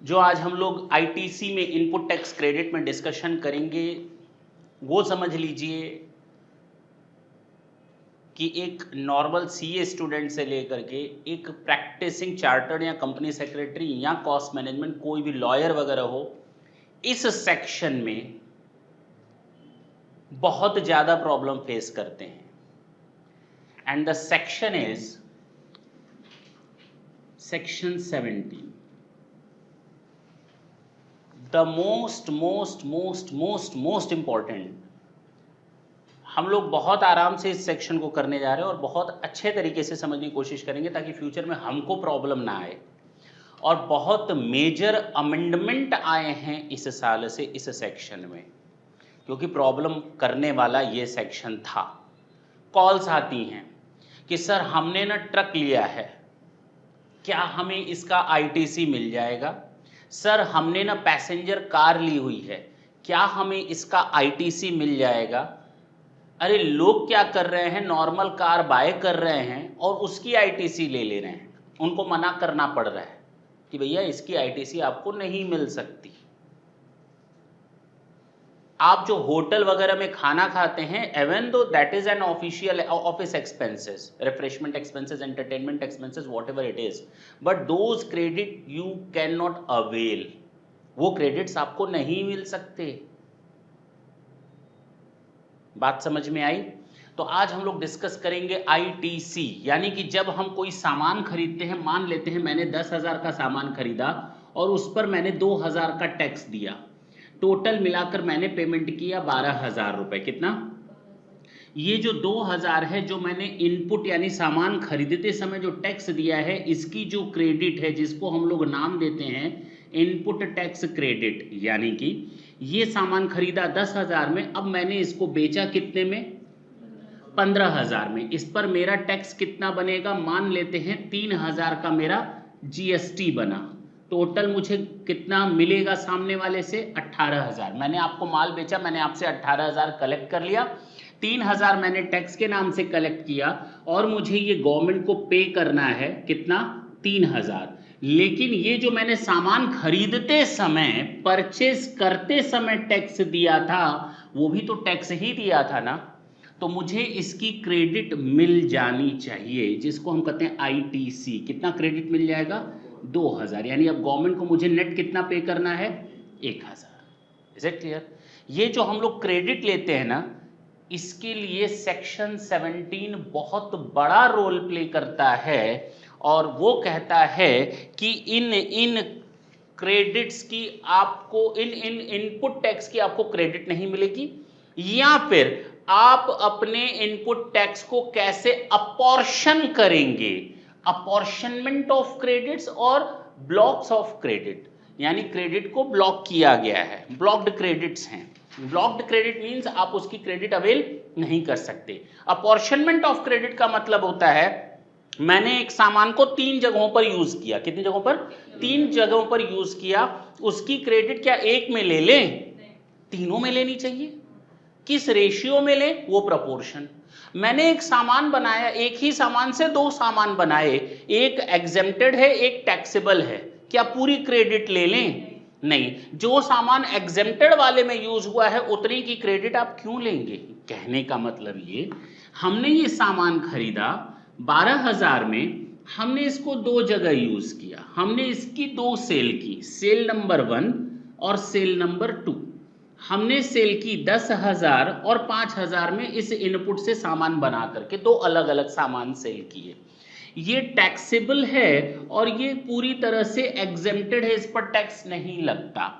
जो आज हम लोग आईटीसी में इनपुट टैक्स क्रेडिट में डिस्कशन करेंगे वो समझ लीजिए कि एक नॉर्मल सीए स्टूडेंट से लेकर के एक प्रैक्टिसिंग चार्टर्ड या कंपनी सेक्रेटरी या कॉस्ट मैनेजमेंट कोई भी लॉयर वगैरह हो, इस सेक्शन में बहुत ज़्यादा प्रॉब्लम फेस करते हैं। And the section is section 17, the most important. हम लोग बहुत आराम से इस सेक्शन को करने जा रहे हैं और बहुत अच्छे तरीके से समझने की कोशिश करेंगे ताकि फ्यूचर में हमको प्रॉब्लम ना आए। और बहुत मेजर अमेंडमेंट आए हैं इस साल से इस सेक्शन में, क्योंकि प्रॉब्लम करने वाला ये सेक्शन था। कॉल्स आती हैं कि सर हमने ना ट्रक लिया है, क्या हमें इसका आईटीसी मिल जाएगा? सर हमने ना पैसेंजर कार ली हुई है, क्या हमें इसका आईटीसी मिल जाएगा? अरे लोग क्या कर रहे हैं, नॉर्मल कार बाय कर रहे हैं और उसकी आईटीसी ले रहे हैं। उनको मना करना पड़ रहा है कि भैया इसकी आईटीसी आपको नहीं मिल सकती। आप जो होटल वगैरह में खाना खाते हैं, एवन दो that is an official office expenses, refreshment expenses, entertainment expenses, what ever it is, but those credit you can not avail. वो क्रेडिट्स आपको नहीं मिल सकते। बात समझ में आई? तो आज हम लोग डिस्कस करेंगे आईटीसी, यानी कि जब हम कोई सामान खरीदते हैं, मान लेते हैं मैंने 10,000 का सामान खरीदा और उस पर मैंने 2,000 का टैक्स दिया, टोटल मिलाकर मैंने पेमेंट किया 12,000 रुपए। कितना? ये जो 2,000 है जो मैंने इनपुट यानी सामान खरीदते समय जो टैक्स दिया है, इसकी जो क्रेडिट है जिसको हम लोग नाम देते हैं इनपुट टैक्स क्रेडिट, यानी कि ये सामान खरीदा 10,000 में, अब मैंने इसको बेचा कितने में? 15,000 में। इस पर मेरा टैक्स कितना बनेगा? मान लेते हैं 3,000 का मेरा जीएसटी बना। टोटल मुझे कितना मिलेगा सामने वाले से? 18,000। मैंने आपको माल बेचा, मैंने आपसे 18,000 कलेक्ट कर लिया, 3,000 मैंने टैक्स के नाम से कलेक्ट किया और मुझे ये गवर्नमेंट को पे करना है कितना? 3,000। लेकिन ये जो मैंने सामान खरीदते समय, परचेज करते समय टैक्स दिया था, वो भी तो टैक्स ही दिया था ना, तो मुझे इसकी क्रेडिट मिल जानी चाहिए, जिसको हम कहते हैं आईटीसी। कितना क्रेडिट मिल जाएगा? 2,000। यानी अब गवर्नमेंट को मुझे नेट कितना पे करना है? 1,000। Is it clear? ये जो हम लोग क्रेडिट लेते हैं ना, इसके लिए सेक्शन 17 बहुत बड़ा रोल प्ले करता है और वो कहता है कि इन क्रेडिट्स की आपको, इन इनपुट टैक्स की आपको क्रेडिट नहीं मिलेगी, या फिर आप अपने इनपुट टैक्स को कैसे अपॉर्शन करेंगे। अपॉर्शनमेंट ऑफ क्रेडिट्स और ब्लॉक्स ऑफ क्रेडिट, यानी क्रेडिट को ब्लॉक किया गया है, ब्लॉक्ड क्रेडिट्स हैं। ब्लॉक्ड क्रेडिट मींस आप उसकी क्रेडिट अवेल नहीं कर सकते। अपॉर्शनमेंट ऑफ क्रेडिट का मतलब होता है मैंने एक सामान को 3 जगहों पर यूज किया। कितनी जगहों पर? 3 जगहों पर यूज किया। उसकी क्रेडिट क्या एक में ले लें? तीनों में लेनी चाहिए। किस रेशियो में लें? वो प्रपोर्शन। मैंने एक सामान बनाया, एक ही सामान से 2 सामान बनाए, एक एग्जेम्प्टेड है एक टैक्सेबल है, क्या पूरी क्रेडिट ले लें? नहीं। जो सामान एग्जेम्प्टेड वाले में यूज हुआ है उतनी की क्रेडिट आप क्यों लेंगे? कहने का मतलब ये, हमने ये सामान खरीदा 12,000 में, हमने इसको 2 जगह यूज किया, हमने इसकी 2 सेल की, सेल नंबर 1 और सेल नंबर 2। हमने सेल की 10,000 और 5,000 में इस इनपुट से सामान बना करके 2 अलग अलग सामान सेल किए। ये टैक्सेबल है और ये पूरी तरह से एग्जेम्प्टेड है, इस पर टैक्स नहीं लगता।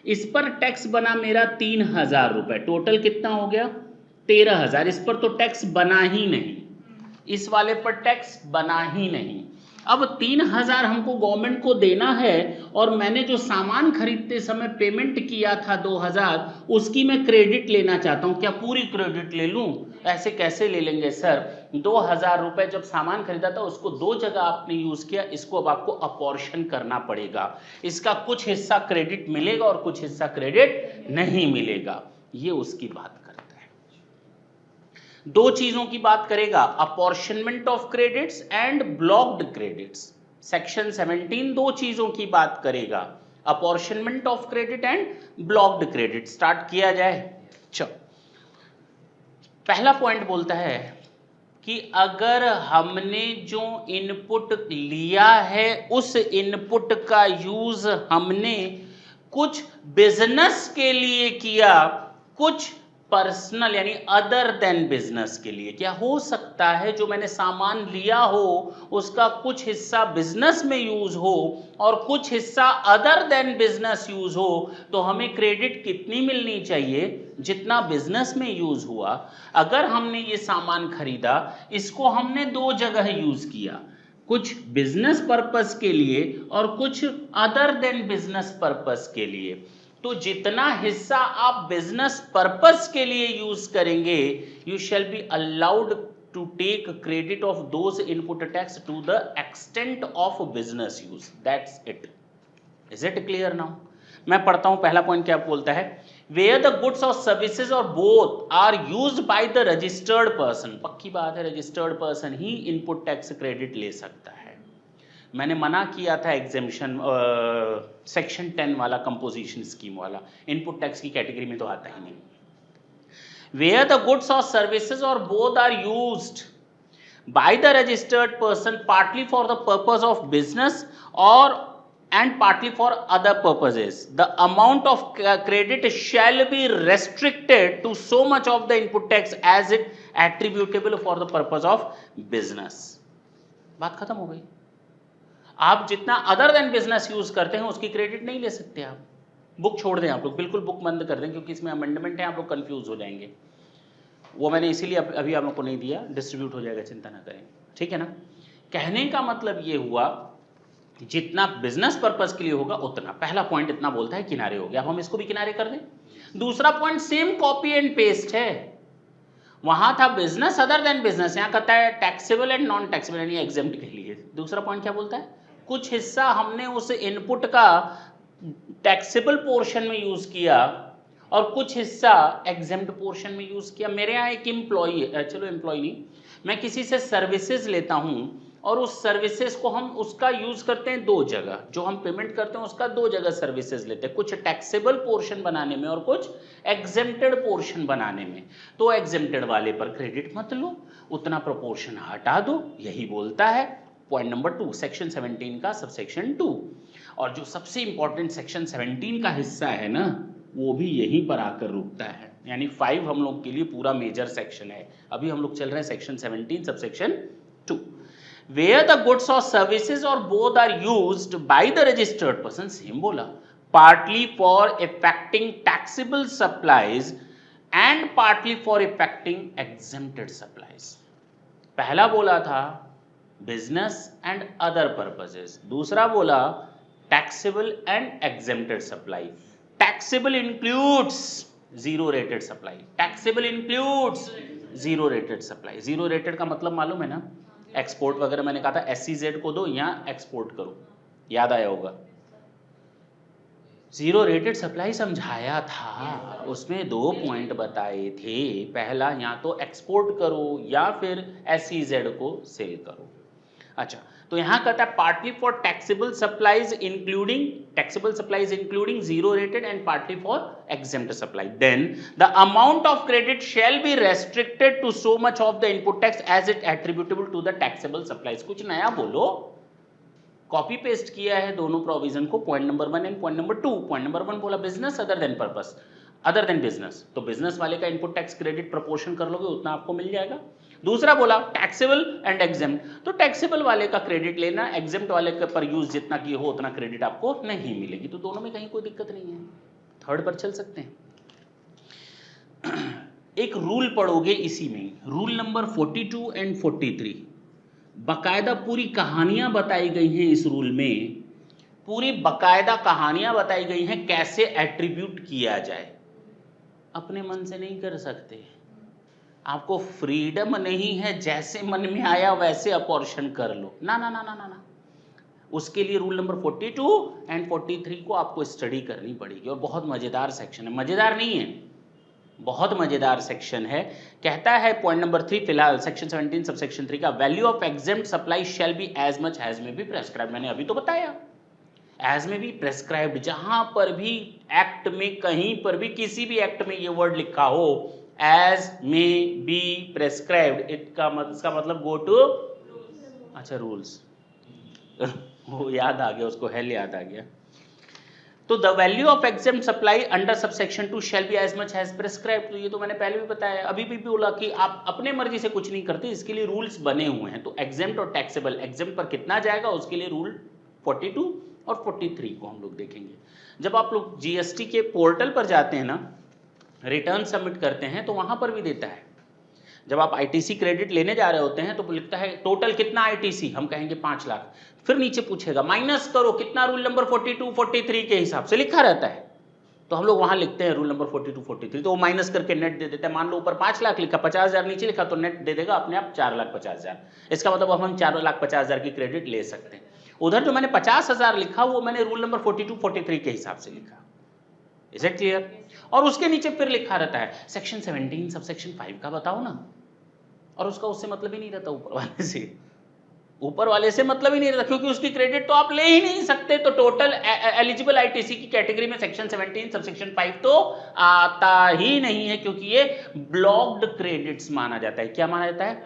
इस पर टैक्स बना मेरा 3,000 रुपए, टोटल कितना हो गया? 13,000। इस पर तो टैक्स बना ही नहीं, इस वाले पर टैक्स बना ही नहीं। अब 3,000 हमको गवर्नमेंट को देना है और मैंने जो सामान खरीदते समय पेमेंट किया था 2,000, उसकी मैं क्रेडिट लेना चाहता हूं। क्या पूरी क्रेडिट ले लूं? ऐसे कैसे ले लेंगे सर? 2,000 रुपए जब सामान खरीदा था उसको 2 जगह आपने यूज किया, इसको अब आपको अपॉर्शन करना पड़ेगा। इसका कुछ हिस्सा क्रेडिट मिलेगा और कुछ हिस्सा क्रेडिट नहीं मिलेगा। ये उसकी बात करता है। 2 चीजों की बात करेगा, apportionment of credits and blocked credits. Section 17 2 चीजों की बात करेगा, apportionment of credit and blocked credit. Start किया जाए। चलो, पहला पॉइंट बोलता है कि अगर हमने जो इनपुट लिया है उस इनपुट का यूज हमने कुछ बिजनेस के लिए किया, कुछ पर्सनल यानी अदर देन बिजनेस के लिए। क्या हो सकता है जो मैंने सामान लिया हो उसका कुछ हिस्सा बिजनेस में यूज हो और कुछ हिस्सा अदर देन बिजनेस यूज हो, तो हमें क्रेडिट कितनी मिलनी चाहिए? जितना बिजनेस में यूज हुआ। अगर हमने ये सामान खरीदा, इसको हमने दो जगह यूज किया, कुछ बिजनेस पर्पस के लिए और कुछ अदर देन बिजनेस पर्पस के लिए, तो जितना हिस्सा आप बिजनेस पर्पस के लिए यूज करेंगे, you shall be allowed to take credit of those input tax to the extent of business use. That's it. Is it clear now? मैं पढ़ता हूं, पहला पॉइंट क्या बोलता है? वेयर द गुड्स और सर्विसेज और both are used by the registered person. पक्की बात है, रजिस्टर्ड पर्सन ही इनपुट टैक्स क्रेडिट ले सकता है। मैंने मना किया था एग्जेम्पशन सेक्शन 10 वाला, कंपोजिशन स्कीम वाला, इनपुट टैक्स की कैटेगरी में तो आता ही नहीं। वेयर द गुड्स और सर्विसेज और both are used by the registered person partly for the purpose of business or and partly for other purposes, the amount of credit shall be restricted to so much of the input tax as it attributable for the purpose of business। बात खत्म हो गई। आप जितना other than business use करते हैं उसकी credit नहीं ले सकते। आप बुक छोड़ दें, आप लोग बिल्कुल बुक बंद कर दें, क्योंकि इसमें अमेंडमेंट है, आप लोग कंफ्यूज हो जाएंगे। वो मैंने इसीलिए अभी आप लोग को नहीं दिया, डिस्ट्रीब्यूट हो जाएगा, चिंता ना करें, ठीक है ना। कहने का मतलब ये हुआ जितना बिजनेस पर्पस के लिए होगा उतना। पहला पॉइंट इतना बोलता है, किनारे हो गया। अब हम इसको भी किनारे कर दें। दूसरा point same copy and paste है। वहां था बिजनेस अदर देन बिजनेस, यहां कहता है टैक्सेबल एंड नॉन टैक्सेबल यानी एग्जेम्प्ट के लिए। दूसरा पॉइंट क्या बोलता है? कुछ हिस्सा हमने उस इनपुट का टैक्सेबल पोर्शन में यूज किया और कुछ हिस्सा एग्जेम्प्ट पोर्शन में यूज किया। मेरे यहाँ एक एम्प्लॉई है, चलो एम्प्लॉई नहीं, मैं किसी से सर्विसेज लेता हूं और उस सर्विसेज को हम उसका यूज करते हैं दो जगह, जो हम पेमेंट करते हैं उसका दो जगह सर्विसेज लेते हैं, कुछ टैक्सेबल पोर्शन बनाने में और कुछ एग्जेम्प्टेड पोर्शन बनाने में। तो एग्जेम्प्टेड वाले पर क्रेडिट मत लो, उतना प्रोपोर्शन हटा दो, यही बोलता है पॉइंट नंबर 2 सेक्शन 17 का सबसेक्शन 2। और जो सबसे इंपॉर्टेंट सेक्शन 17 का हिस्सा है ना, वो भी यहीं पर आकर रुकता है। यानी 5 हम लोग के लिए पूरा मेजर सेक्शन है। अभी हम लोग चल रहे हैं section 17 subsection 2। Where the goods और सर्विसेज और both are used by the registered person, same बोला, partly for effecting taxable supplies and partly for effecting exempted supplies. पहला बोला था बिजनेस एंड अदर पर्पसेस, दूसरा बोला taxable and exempted supply. Taxable includes zero rated supply, taxable includes zero rated supply. Zero rated का मतलब मालूम है ना, एक्सपोर्ट वगैरह मैंने कहा था SEZ को दो, यहाँ एक्सपोर्ट करो, याद आया होगा। जीरो रेटेड सप्लाई समझाया था, उसमें 2 पॉइंट बताए थे। पहला, या तो एक्सपोर्ट करो या फिर SEZ को सेल करो। अच्छा, तो यहां कहता है partly for taxable supplies including zero rated and partly for exempt supply. Then the amount of credit shall be restricted to so much of the input tax as it attributable to the taxable supplies. कुछ नया बोलो, copy paste किया है दोनों provision को, point number 1 and point number 2। Point number 1 बोला business other than purpose, other than business, तो business वाले का इनपुट टैक्स क्रेडिट प्रोपोर्शन कर लोगे उतना आपको मिल जाएगा। दूसरा बोला टैक्सेबल एंड एग्जेम्प्ट, तो टैक्सेबल वाले का क्रेडिट लेना, एग्जेम्प्ट वाले के पर यूज जितना की हो उतना क्रेडिट आपको नहीं मिलेगी। तो दोनों में कहीं कोई दिक्कत नहीं है, थर्ड पर चल सकते हैं। एक रूल पढ़ोगे इसी में, रूल नंबर 42 एंड 43, बकायदा पूरी कहानियां बताई गई हैं इस रूल में, पूरी बकायदा कहानियां बताई गई हैं कैसे एट्रीब्यूट किया जाए। अपने मन से नहीं कर सकते, आपको फ्रीडम नहीं है जैसे मन में आया वैसे अपॉर्शन कर लो, ना ना ना ना ना ना। उसके लिए रूल नंबर 42 एंड 43 को आपको स्टडी करनी पड़ेगी। और बहुत मजेदार सेक्शन है, मजेदार नहीं है, बहुत मजेदार सेक्शन है। कहता है पॉइंट नंबर 3 फिलहाल सेक्शन 17 सबसेक्शन 3 का, value of exempt supply shall be as much as may be prescribe. मैंने अभी तो बताया एज में भी प्रेस्क्राइब्ड, जहां पर भी एक्ट में कहीं पर भी किसी भी एक्ट में ये वर्ड लिखा हो एज में बी प्रेस्क्राइब्ड, इसका मतलब गो टू, अच्छा रूल्स वो याद आ गया, उसको हेल याद आ गया। तो the value of exempt supply under subsection 2 shall be as much as prescribed, तो ये तो मैंने पहले भी बताया, अभी भी बोला कि आप अपने मर्जी से कुछ नहीं करते, इसके लिए रूल्स बने हुए हैं। तो एग्जेम्प्ट और टैक्सेबल, एग्जेम्प्ट पर कितना जाएगा उसके लिए रूल 42 और 43 को हम लोग देखेंगे। जब आप लोग जीएसटी के पोर्टल पर जाते हैं ना, रिटर्न सबमिट करते हैं, तो वहां पर भी देता है, जब आप आईटीसी क्रेडिट लेने जा रहे होते हैं तो लिखता है टोटल कितना आईटीसी, हम कहेंगे 5 लाख, फिर नीचे पूछेगा माइनस करो कितना, रूल नंबर 42 43 के हिसाब से लिखा रहता है, तो हम लोग वहां लिखते हैं रूल नंबर 42 43, तो वो माइनस करके नेट दे देता है। मान लो ऊपर 5 लाख लिखा, 50,000 नीचे लिखा, तो नेट दे देगा अपने आप 4,50,000। इसका मतलब अब हम 4,50,000 की क्रेडिट ले सकते हैं। उधर जो मैंने 50,000 लिखा वो मैंने रूल नंबर 42 43 के हिसाब से लिखा। Is it clear? और उसके नीचे फिर लिखा रहता है सेक्शन 17 सबसेक्शन 5 का बताओ ना, और उसका उससे मतलब ही नहीं रहता, ऊपर वाले से मतलब ही नहीं रहता, क्योंकि उसकी क्रेडिट तो आप ले ही नहीं सकते। तो टोटल एलिजिबल आईटीसी की कैटेगरी में सेक्शन 17 सबसेक्शन 5 तो आता ही नहीं है, क्योंकि ये ब्लॉक्ड क्रेडिट्स माना जाता है। क्या माना जाता है?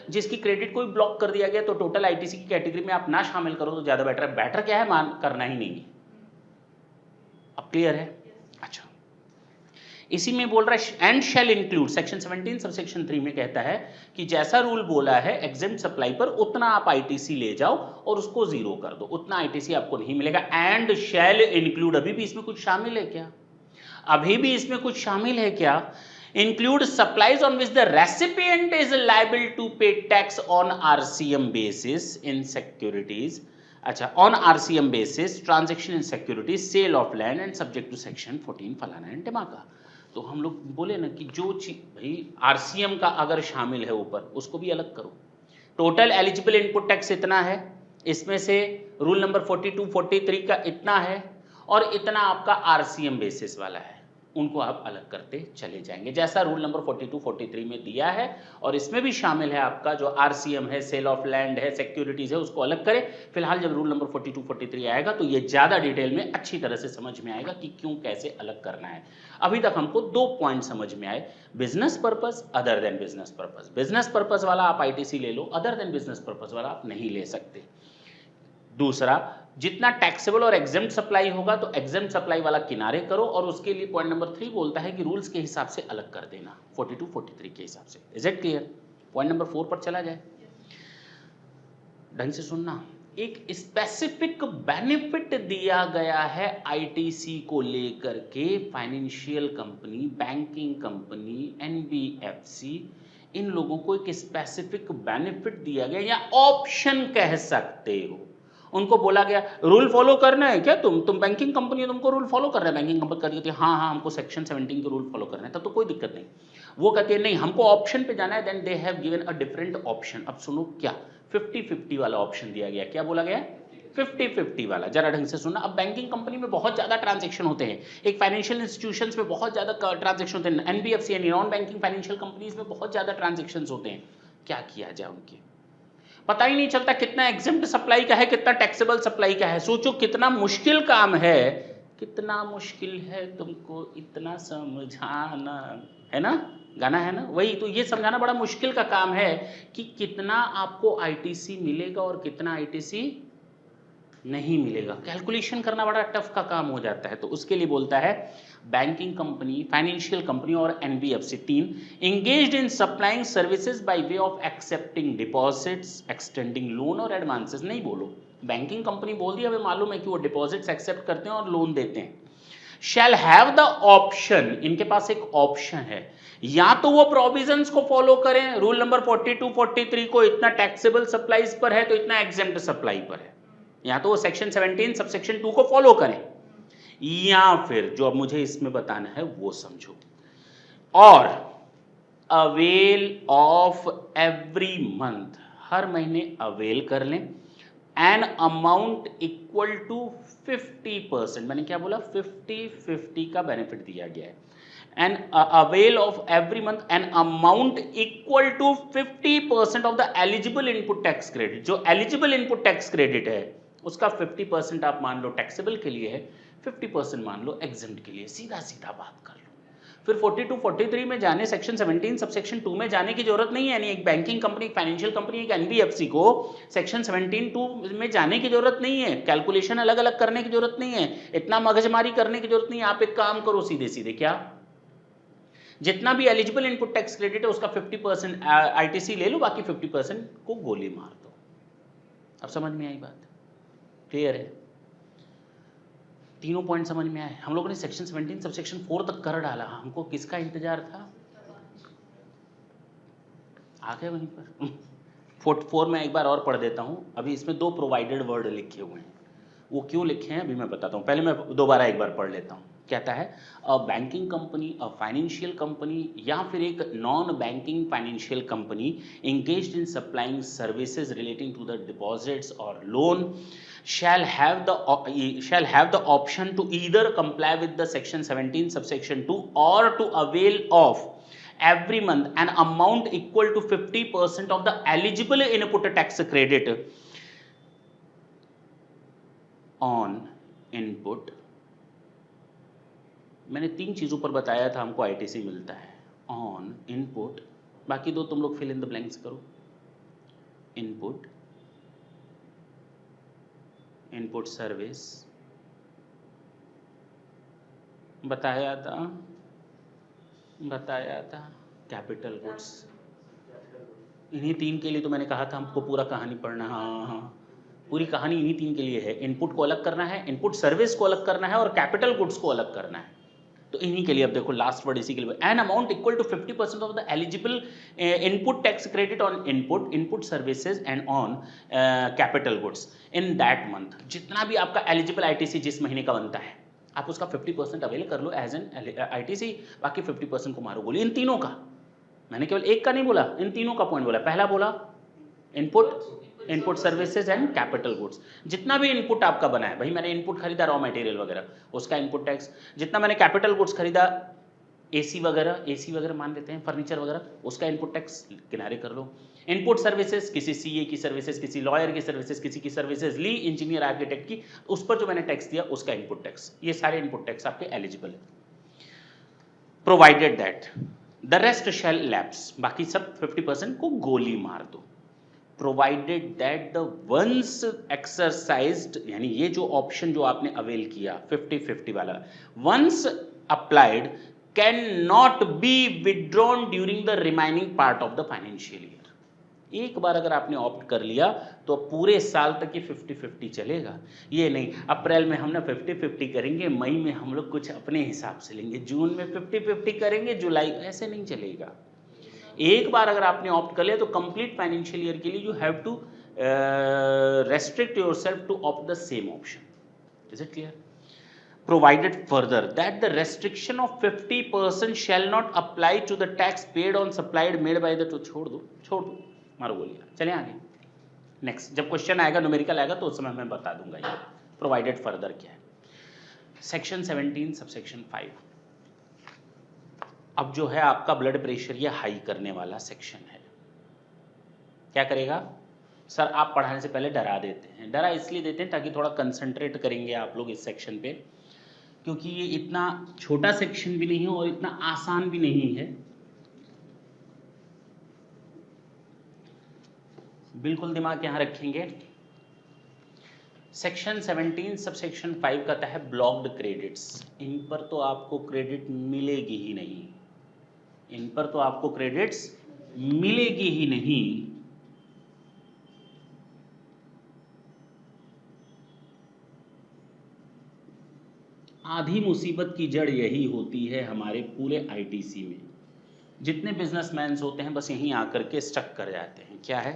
जिसकी क्रेडिट कोई ब्लॉक कर दिया गया, तो टोटल आईटीसी की कैटेगरी में आप ना शामिल करो तो ज्यादा बेटर है। बेटर क्या है? मान करना ही नहीं है। अब क्लियर है? अच्छा, इसी में बोल रहा है and shall include, section 17 subsection 3 में कहता है कि जैसा रूल बोला है एग्जेम्प्ट सप्लाई पर उतना आप आईटीसी ले जाओ और उसको जीरो कर दो, उतना आईटीसी आपको नहीं मिलेगा। एंड शैल इंक्लूड, अभी भी इसमें कुछ शामिल है क्या? अभी भी इसमें कुछ शामिल है क्या? Include supplies on which the recipient is liable to pay tax on RCM basis in securities, अच्छा on RCM basis transaction in securities, sale of land and subject to section 14 फलाना एंड ढमाका। तो हम लोग बोले ना कि जो चीज भाई आरसीएम का अगर शामिल है ऊपर, उसको भी अलग करो। टोटल एलिजिबल इनपुट टैक्स इतना है, इसमें से रूल नंबर 42 43 का इतना है, और इतना आपका आरसीएम बेसिस वाला है, उनको आप अलग करते चले जाएंगे जैसा रूल नंबर 42 43 में दिया है। और इसमें भी शामिल है आपका जो आरसीएम है, सेल ऑफ लैंड है, सिक्योरिटीज है, उसको अलग करें। फिलहाल जब रूल नंबर 42 43 आएगा तो ये ज्यादा डिटेल में अच्छी तरह से समझ में आएगा कि क्यों कैसे अलग करना है। अभी तक हमको 2 पॉइंट समझ में आए, business purpose, other than business purpose. Business purpose वाला आप आईटीसी ले लो, अदर देन बिजनेस पर्पस वाला आप नहीं ले सकते। दूसरा, जितना टैक्सेबल और एग्जेम्प्ट सप्लाई होगा तो एग्जेम्प्ट सप्लाई वाला किनारे करो, और उसके लिए पॉइंट नंबर 3 बोलता है कि रूल्स के हिसाब से अलग कर देना 42 43 के हिसाब से। Is it clear? Point number 4 पर चला जाए, ढंग से सुनना। एक स्पेसिफिक बेनिफिट दिया गया है आईटीसी को लेकर के, financial company, banking company, NBFC, इन लोगों को एक स्पेसिफिक बेनिफिट दिया गया या ऑप्शन कह सकते हो। उनको बोला गया रूल फॉलो करना है क्या, तुम बैंकिंग कंपनी हो, तुमको रूल फॉलो करना है। बैंकिंग कंपनी कर देती है हाँ हाँ हमको सेक्शन 17 के रूल फॉलो करना है, तब तो कोई दिक्कत नहीं। वो कहते हैं नहीं हमको ऑप्शन पे जाना है, then they have given a different option. अब सुनो क्या, 50-50 वाला ऑप्शन दिया गया। क्या बोला गया? 50-50 वाला। जरा ढंग से सुनना। अब बैंकिंग कंपनी में बहुत ज्यादा ट्रांजेक्शन होते हैं, एक फाइनेंशियल इंस्टीट्यूशंस में बहुत ज्यादा ट्रांजेक्शन होते हैं, एनबीएफसी यानी नॉन बैंकिंग फाइनेंशियल कंपनीज में बहुत ज्यादा ट्रांजेक्शन होते हैं। क्या किया जाए उनके, पता ही नहीं चलता कितना एग्जेम्प्ट सप्लाई का है, कितना टैक्सेबल सप्लाई का है। सोचो कितना मुश्किल काम है, कितना मुश्किल है तुमको इतना समझाना, है ना? गाना है ना, वही तो, ये समझाना बड़ा मुश्किल का काम है कि कितना आपको आईटीसी मिलेगा और कितना आईटीसी नहीं मिलेगा। कैलकुलेशन करना बड़ा टफ का काम हो जाता है। तो उसके लिए बोलता है बैंकिंग कंपनी, फाइनेंशियल कंपनी और NBFC 3 engaged in supplying services by way of accepting deposits, extending loan और एडवांसेस। नहीं बोलो, बैंकिंग कंपनी बोल दिया, हमें मालूम है कि वो डिपॉजिट्स एक्सेप्ट करते हैं और लोन देते हैं। शैल हैव द ऑप्शन, इनके पास एक ऑप्शन है, या तो वो प्रोविजंस को फॉलो करें, रूल नंबर 42 43 को इतना टैक्सेबल सप्लाईज पर है तो इतना एग्जेम्प्ट सप्लाई पर है, या तो वो सेक्शन 17 सबसेक्शन 2 को फॉलो करें, या फिर जो अब मुझे इसमें बताना है वो समझो, और अवेल ऑफ एवरी मंथ, हर महीने अवेल कर लें, एन अमाउंट इक्वल टू 50%, मैंने क्या बोला 50-50 का बेनिफिट दिया गया है, an avail of every month an amount equal to 50% of the eligible input tax credit. जो एलिजिबल इनपुट टैक्स क्रेडिट है उसका 50% आप मान लो टैक्सेबल के लिए है, 50% मान लो एग्जम्प्ट के लिए, सीधा सीधा बात कर लो। फिर 42 43 में जाने, सेक्शन 17 सबसेक्शन 2 में जाने की जरूरत नहीं है। यानी एक बैंकिंग कंपनी, एक फाइनेंशियल कंपनी, एक एनबीएफसी को सेक्शन 17(2) में जाने की जरूरत नहीं है, कैलकुलेशन अलग अलग करने की जरूरत नहीं है, इतना मगजमारी करने की जरूरत नहीं है। आप एक काम करो, सीधे सीधे क्या, जितना भी एलिजिबल इनपुट टैक्स क्रेडिट है उसका 50% आईटीसी ले लो, बाकी 50% को गोली मार दो। अब समझ में आई बात? क्लियर है? तीनों पॉइंट समझ में आए? हम लोगों ने सेक्शन 17 सबसेक्शन 4 तक कर डाला, हमको किसका इंतजार था? आ गए वहीं पर। 4 में एक बार और पढ़ देता हूं। अभी इसमें 2 प्रोवाइडेड वर्ड लिखे हुए हैं, वो क्यों लिखे हैं अभी मैं बताता हूं, पहले मैं दोबारा एक बार पढ़ लेता हूं। कहता है a banking company, a financial company या फिर एक non banking financial company engaged in supplying services relating to the deposits or loan shall have the option to either comply with the section 17 subsection 2 or to avail of every month an amount equal to 50% of the eligible input tax credit on input। मैंने 3 चीज़ों पर बताया था हमको ITC मिलता है, on input, बाकी 2 तुम लोग फिल इन द ब्लैंक्स करो। इनपुट, इनपुट सर्विस बताया था, कैपिटल गुड्स। इन्हीं 3 के लिए तो मैंने कहा था हमको पूरा कहानी पढ़ना। हाँ, पूरी कहानी इन्हीं 3 के लिए है। इनपुट को अलग करना है, इनपुट सर्विस को अलग करना है और कैपिटल गुड्स को अलग करना है। तो इन्हीं के लिए अब देखो लास्ट वर्ड इसी के लिए, an amount equal to 50% of the eligible input tax credit on input services and on capital goods in that month. जितना भी आपका एलिजिबल आईटीसी जिस महीने का बनता है आप उसका 50% अवेल कर लो एज एन आईटीसी, बाकी 50% को मारो गोली। इन तीनों का, मैंने केवल एक का नहीं बोला, इन तीनों का पॉइंट बोला। पहला बोला input services and capital goods, जितना भी इनपुट आपका बना है, भाई मैंने इनपुट खरीदा रॉ मटेरियल वगैरह, उसका इनपुट टैक्स, जितना मैंने कैपिटल गुड्स खरीदा एसी वगैरह मान लेते हैं, फर्नीचर वगैरह, उसका इनपुट टैक्स किनारे कर लो। इनपुट सर्विसेज, किसी सीए की सर्विसेज, किसी लॉयर की सर्विसेज, किसी की सर्विसेज ली, इंजीनियर आर्किटेक्ट की, उस पर जो मैंने टैक्स दिया उसका इनपुट टैक्स, ये सारे इनपुट टैक्स आपके एलिजिबल है। Provided that the rest shall lapse, बाकी सब 50% को गोली मार दो। Provided that the once exercised, यानी ये जो ऑप्शन जो आपने अवेल किया 50-50 वाला, once applied can not be withdrawn during the remaining part of the financial year. एक बार अगर आपने ऑप्ट कर लिया तो पूरे साल तक ये 50-50 चलेगा। ये नहीं अप्रैल में हम ना 50-50 करेंगे, मई में हम लोग कुछ अपने हिसाब से लेंगे, जून में 50-50 करेंगे, जुलाई, ऐसे नहीं चलेगा। एक बार अगर आपने ऑप्ट कर लिया तो कंप्लीट फाइनेंशियल ईयर के लिए you have to restrict yourself to opt the same option. Is it clear? Provided further that the restriction of 50% shall not apply to the tax paid on supplied made by the, तो छोड़ दो मारो बोलिए। चले आगे next, जब question आएगा numerical आएगा तो उस समय मैं बता दूंगा ये प्रोवाइडेड फर्दर क्या है। सेक्शन 17 सबसेक्शन 5, अब जो है आपका ब्लड प्रेशर ये हाई करने वाला सेक्शन है। क्या करेगा सर? आप पढ़ाने से पहले डरा देते हैं। डरा इसलिए देते हैं ताकि थोड़ा कंसंट्रेट करेंगे आप लोग इस सेक्शन पे, क्योंकि ये इतना छोटा सेक्शन भी नहीं है और इतना आसान भी नहीं है। बिल्कुल दिमाग यहां रखेंगे। सेक्शन 17 सबसेक्शन 5 कहता है ब्लॉक्ड क्रेडिट्स। इन पर तो आपको क्रेडिट मिलेगी ही नहीं, इन पर तो आपको क्रेडिट्स मिलेगी ही नहीं। आधी मुसीबत की जड़ यही होती है हमारे पूरे आईटीसी में। जितने बिजनेसमैन होते हैं बस यहीं आकर के स्टक कर जाते हैं। क्या है?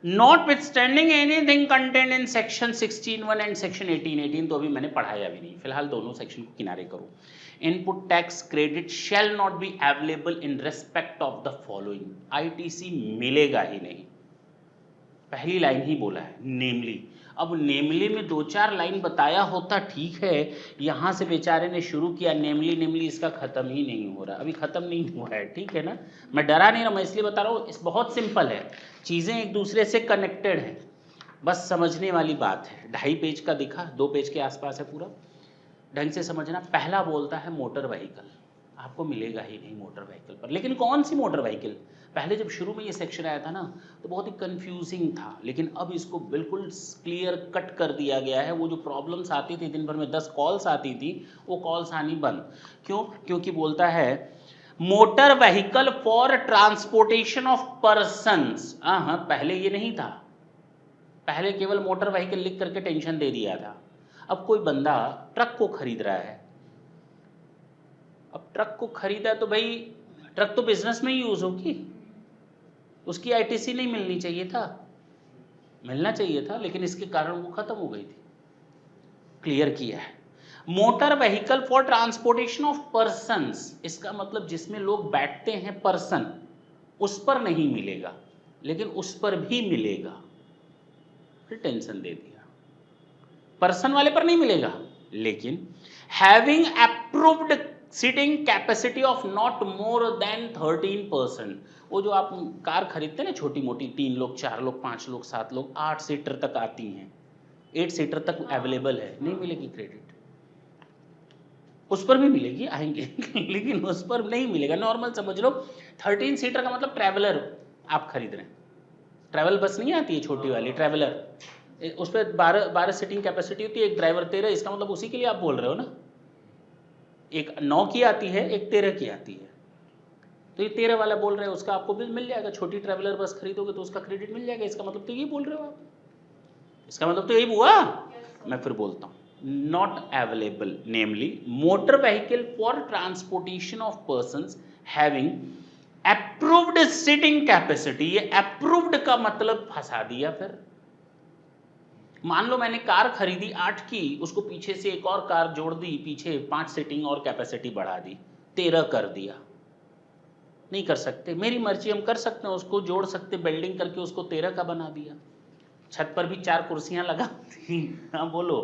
Notwithstanding anything content in section 16(1) and section 18(18) तो अभी मैंने पढ़ाया भी नहीं, फिलहाल दोनों सेक्शन को किनारे करो। Input tax credit shall not be available in respect of the following. ITC मिलेगा ही नहीं, पहली लाइन ही बोला है नेमली। अब नेमली में 2-4 लाइन बताया होता ठीक है, यहां से बेचारे ने शुरू किया नेमली, इसका खत्म ही नहीं हो रहा, अभी खत्म नहीं हुआ है, ठीक है ना। मैं डरा नहीं रहा, मैं इसलिए बता रहा हूँ, बहुत सिंपल है, चीजें एक दूसरे से कनेक्टेड है। बस समझने वाली बात है, 2.5 पेज का दिखा, 2 पेज के आसपास है पूरा, ढंग से समझना। पहला बोलता है मोटर व्हीकल, आपको मिलेगा ही नहीं मोटर व्हीकल पर, लेकिन कौन सी मोटर व्हीकल? पहले जब शुरू में ये सेक्शन आया था ना तो बहुत ही कंफ्यूजिंग था, लेकिन अब इसको बिल्कुल क्लियर कट कर दिया गया है। वो जो प्रॉब्लम्स आती थी, दिन भर में 10 कॉल्स आती थी, वो कॉल्स आनी बंद। क्यों? क्योंकि बोलता है motor vehicle for transportation of persons. हाँ, पहले ये नहीं था, पहले केवल मोटर व्हीकल लिख करके टेंशन दे दिया था। अब कोई बंदा ट्रक को खरीद रहा है, अब ट्रक को खरीदा तो भाई ट्रक तो बिजनेस में ही यूज होगी, उसकी आईटीसी नहीं मिलनी चाहिए था, मिलना चाहिए था, लेकिन इसके कारण वो खत्म हो गई थी। क्लियर किया है। Motor vehicle for transportation of persons, इसका मतलब जिसमें लोग बैठते हैं पर्सन, उस पर नहीं मिलेगा, लेकिन उस पर भी मिलेगा। फिर टेंशन दे दिया, पर्सन वाले पर नहीं मिलेगा, लेकिन having approved seating capacity of not more than 13%। वो जो आप कार खरीदते हैं ना छोटी मोटी, 3 लोग 4 लोग 5 लोग 7 लोग 8 सीटर तक आती हैं, 8 सीटर तक अवेलेबल है, नहीं मिलेगी क्रेडिट। उस पर भी मिलेगी, आएंगे लेकिन उस पर नहीं मिलेगा। नॉर्मल समझ लो, 13 सीटर का मतलब ट्रैवलर आप खरीद रहे हैं, ट्रैवल बस नहीं आती है छोटी वाली ट्रैवलर, उस पर 12 सीटिंग कैपेसिटी होती है, एक ड्राइवर 13, इसका मतलब उसी के लिए आप बोल रहे हो ना। एक 9 की आती है, एक 13 की आती है, तो ये 13 वाला बोल रहे हो, उसका आपको बिल मिल जाएगा। छोटी ट्रैवलर बस खरीदोगे तो उसका क्रेडिट मिल जाएगा, इसका मतलब तो ये बोल रहे हो आप, इसका मतलब तो यही हुआ। मैं फिर बोलता हूँ, not available namely motor vehicle for transportation of persons having approved seating capacity. ये अप्रूव्ड का मतलब फंसा दिया। फिर मान लो मैंने कार खरीदी 8 की, उसको पीछे से एक और कार जोड़ दी, पीछे 5 सीटिंग और कैपेसिटी बढ़ा दी, 13 कर दिया। नहीं कर सकते, मेरी मर्जी, हम कर सकते हैं, उसको जोड़ सकते, बिल्डिंग करके उसको 13 का बना दिया, छत पर भी 4 कुर्सियां लगा दी। हाँ बोलो,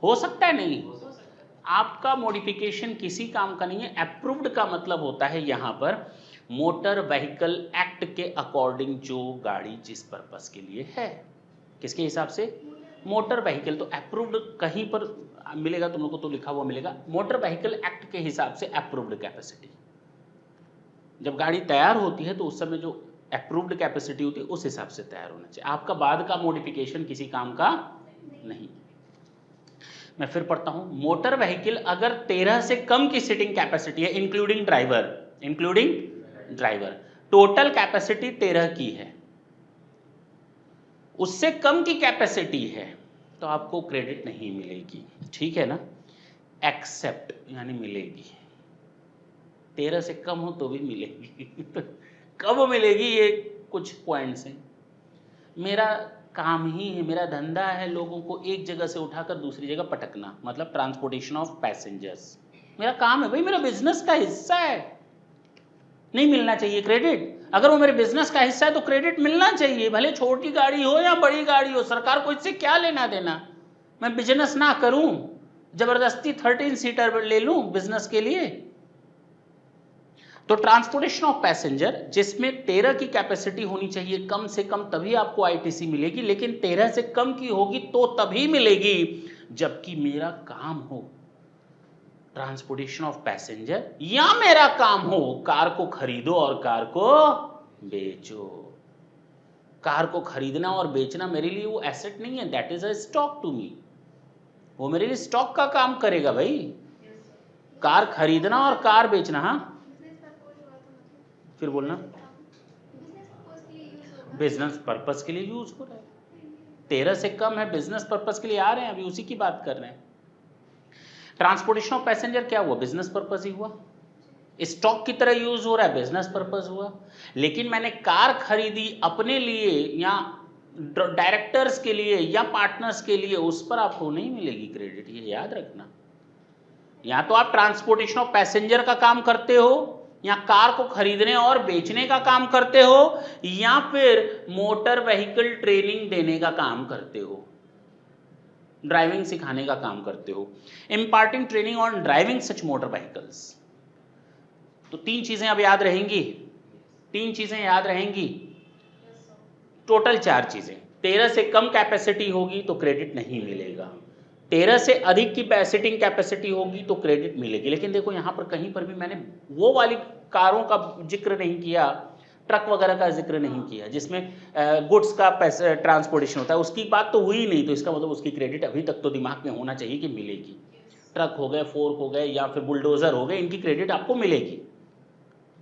हो सकता है? नहीं, आपका मॉडिफिकेशन किसी काम का नहीं है। अप्रूव्ड का मतलब होता है यहां पर मोटर व्हीकल एक्ट के अकॉर्डिंग जो गाड़ी जिस पर्पस के लिए है, किसके हिसाब से? Motor vehicle. तो अप्रूव्ड कहीं पर मिलेगा तुम लोग को, तो लिखा हुआ मिलेगा मोटर व्हीकल एक्ट के हिसाब से अप्रूव्ड कैपेसिटी। जब गाड़ी तैयार होती है तो उस समय जो अप्रूव्ड कैपेसिटी होती है उस हिसाब से तैयार होना चाहिए। आपका बाद का मॉडिफिकेशन किसी काम का नहीं। मैं फिर पढ़ता हूं, मोटर व्हीकल अगर 13 से कम की सीटिंग कैपेसिटी है, इंक्लूडिंग ड्राइवर, टोटल कैपेसिटी 13 की है, उससे कम की कैपेसिटी है, तो आपको क्रेडिट नहीं मिलेगी। ठीक है ना? एक्सेप्ट यानी मिलेगी, 13 से कम हो तो भी मिलेगी। कब मिलेगी? ये कुछ पॉइंट्स हैं। मेरा काम ही है, मेरा धंधा है लोगों को एक जगह से उठाकर दूसरी जगह पटकना, मतलब ट्रांसपोर्टेशन ऑफ पैसेंजर्स मेरा काम है भाई, मेरा बिजनेस का हिस्सा है। नहीं मिलना चाहिए क्रेडिट? अगर वो मेरे बिजनेस का हिस्सा है तो क्रेडिट मिलना चाहिए, भले छोटी गाड़ी हो या बड़ी गाड़ी हो, सरकार को इससे क्या लेना देना। मैं बिजनेस ना करूं, जबरदस्ती 13 सीटर ले लूं बिजनेस के लिए। तो ट्रांसपोर्टेशन ऑफ पैसेंजर जिसमें 13 की कैपेसिटी होनी चाहिए कम से कम, तभी आपको आईटीसी मिलेगी, लेकिन 13 से कम की होगी तो तभी मिलेगी जबकि मेरा काम हो ट्रांसपोर्टेशन ऑफ पैसेंजर, या मेरा काम हो कार को खरीदो और कार को बेचो। कार को खरीदना और बेचना मेरे लिए वो एसेट नहीं है, that is a stock to me. वो मेरे लिए स्टॉक का काम करेगा भाई, कार खरीदना और कार बेचना। हाँ फिर बोलना, बिजनेस पर्पस के लिए यूज हो रहा है, 13 से कम है, बिजनेस पर्पस के लिए आ रहे हैं, अभी उसी की बात कर रहे हैं। ट्रांसपोर्टेशन ऑफ पैसेंजर क्या हुआ? बिजनेस पर्पस ही हुआ, स्टॉक की तरह यूज हो रहा है, बिजनेस पर्पस हुआ। लेकिन मैंने कार खरीदी अपने लिए या डायरेक्टर्स के लिए या पार्टनर्स के लिए, उस पर आपको नहीं मिलेगी क्रेडिट, ये याद रखना। या तो आप ट्रांसपोर्टेशन ऑफ पैसेंजर का काम करते हो, या कार को खरीदने और बेचने का काम करते हो, या फिर मोटर व्हीकल ट्रेनिंग देने का काम करते हो, ड्राइविंग सिखाने का काम करते हो, imparting training on driving such motor vehicles. तो 3 चीजें अब याद रहेंगी, 3 चीजें याद रहेंगी, टोटल 4 चीजें। 13 से कम कैपेसिटी होगी तो क्रेडिट नहीं मिलेगा, 13 से अधिक की सीटिंग कैपेसिटी होगी तो क्रेडिट मिलेगी। लेकिन देखो यहाँ पर कहीं पर भी मैंने वो वाली कारों का जिक्र नहीं किया, ट्रक वगैरह का जिक्र नहीं किया जिसमें गुड्स का ट्रांसपोर्टेशन होता है, उसकी बात तो हुई नहीं। तो इसका मतलब उसकी क्रेडिट अभी तक तो दिमाग में होना चाहिए कि मिलेगी। ट्रक हो गए, फोर्क हो गए या फिर बुलडोजर हो गए, इनकी क्रेडिट आपको मिलेगी।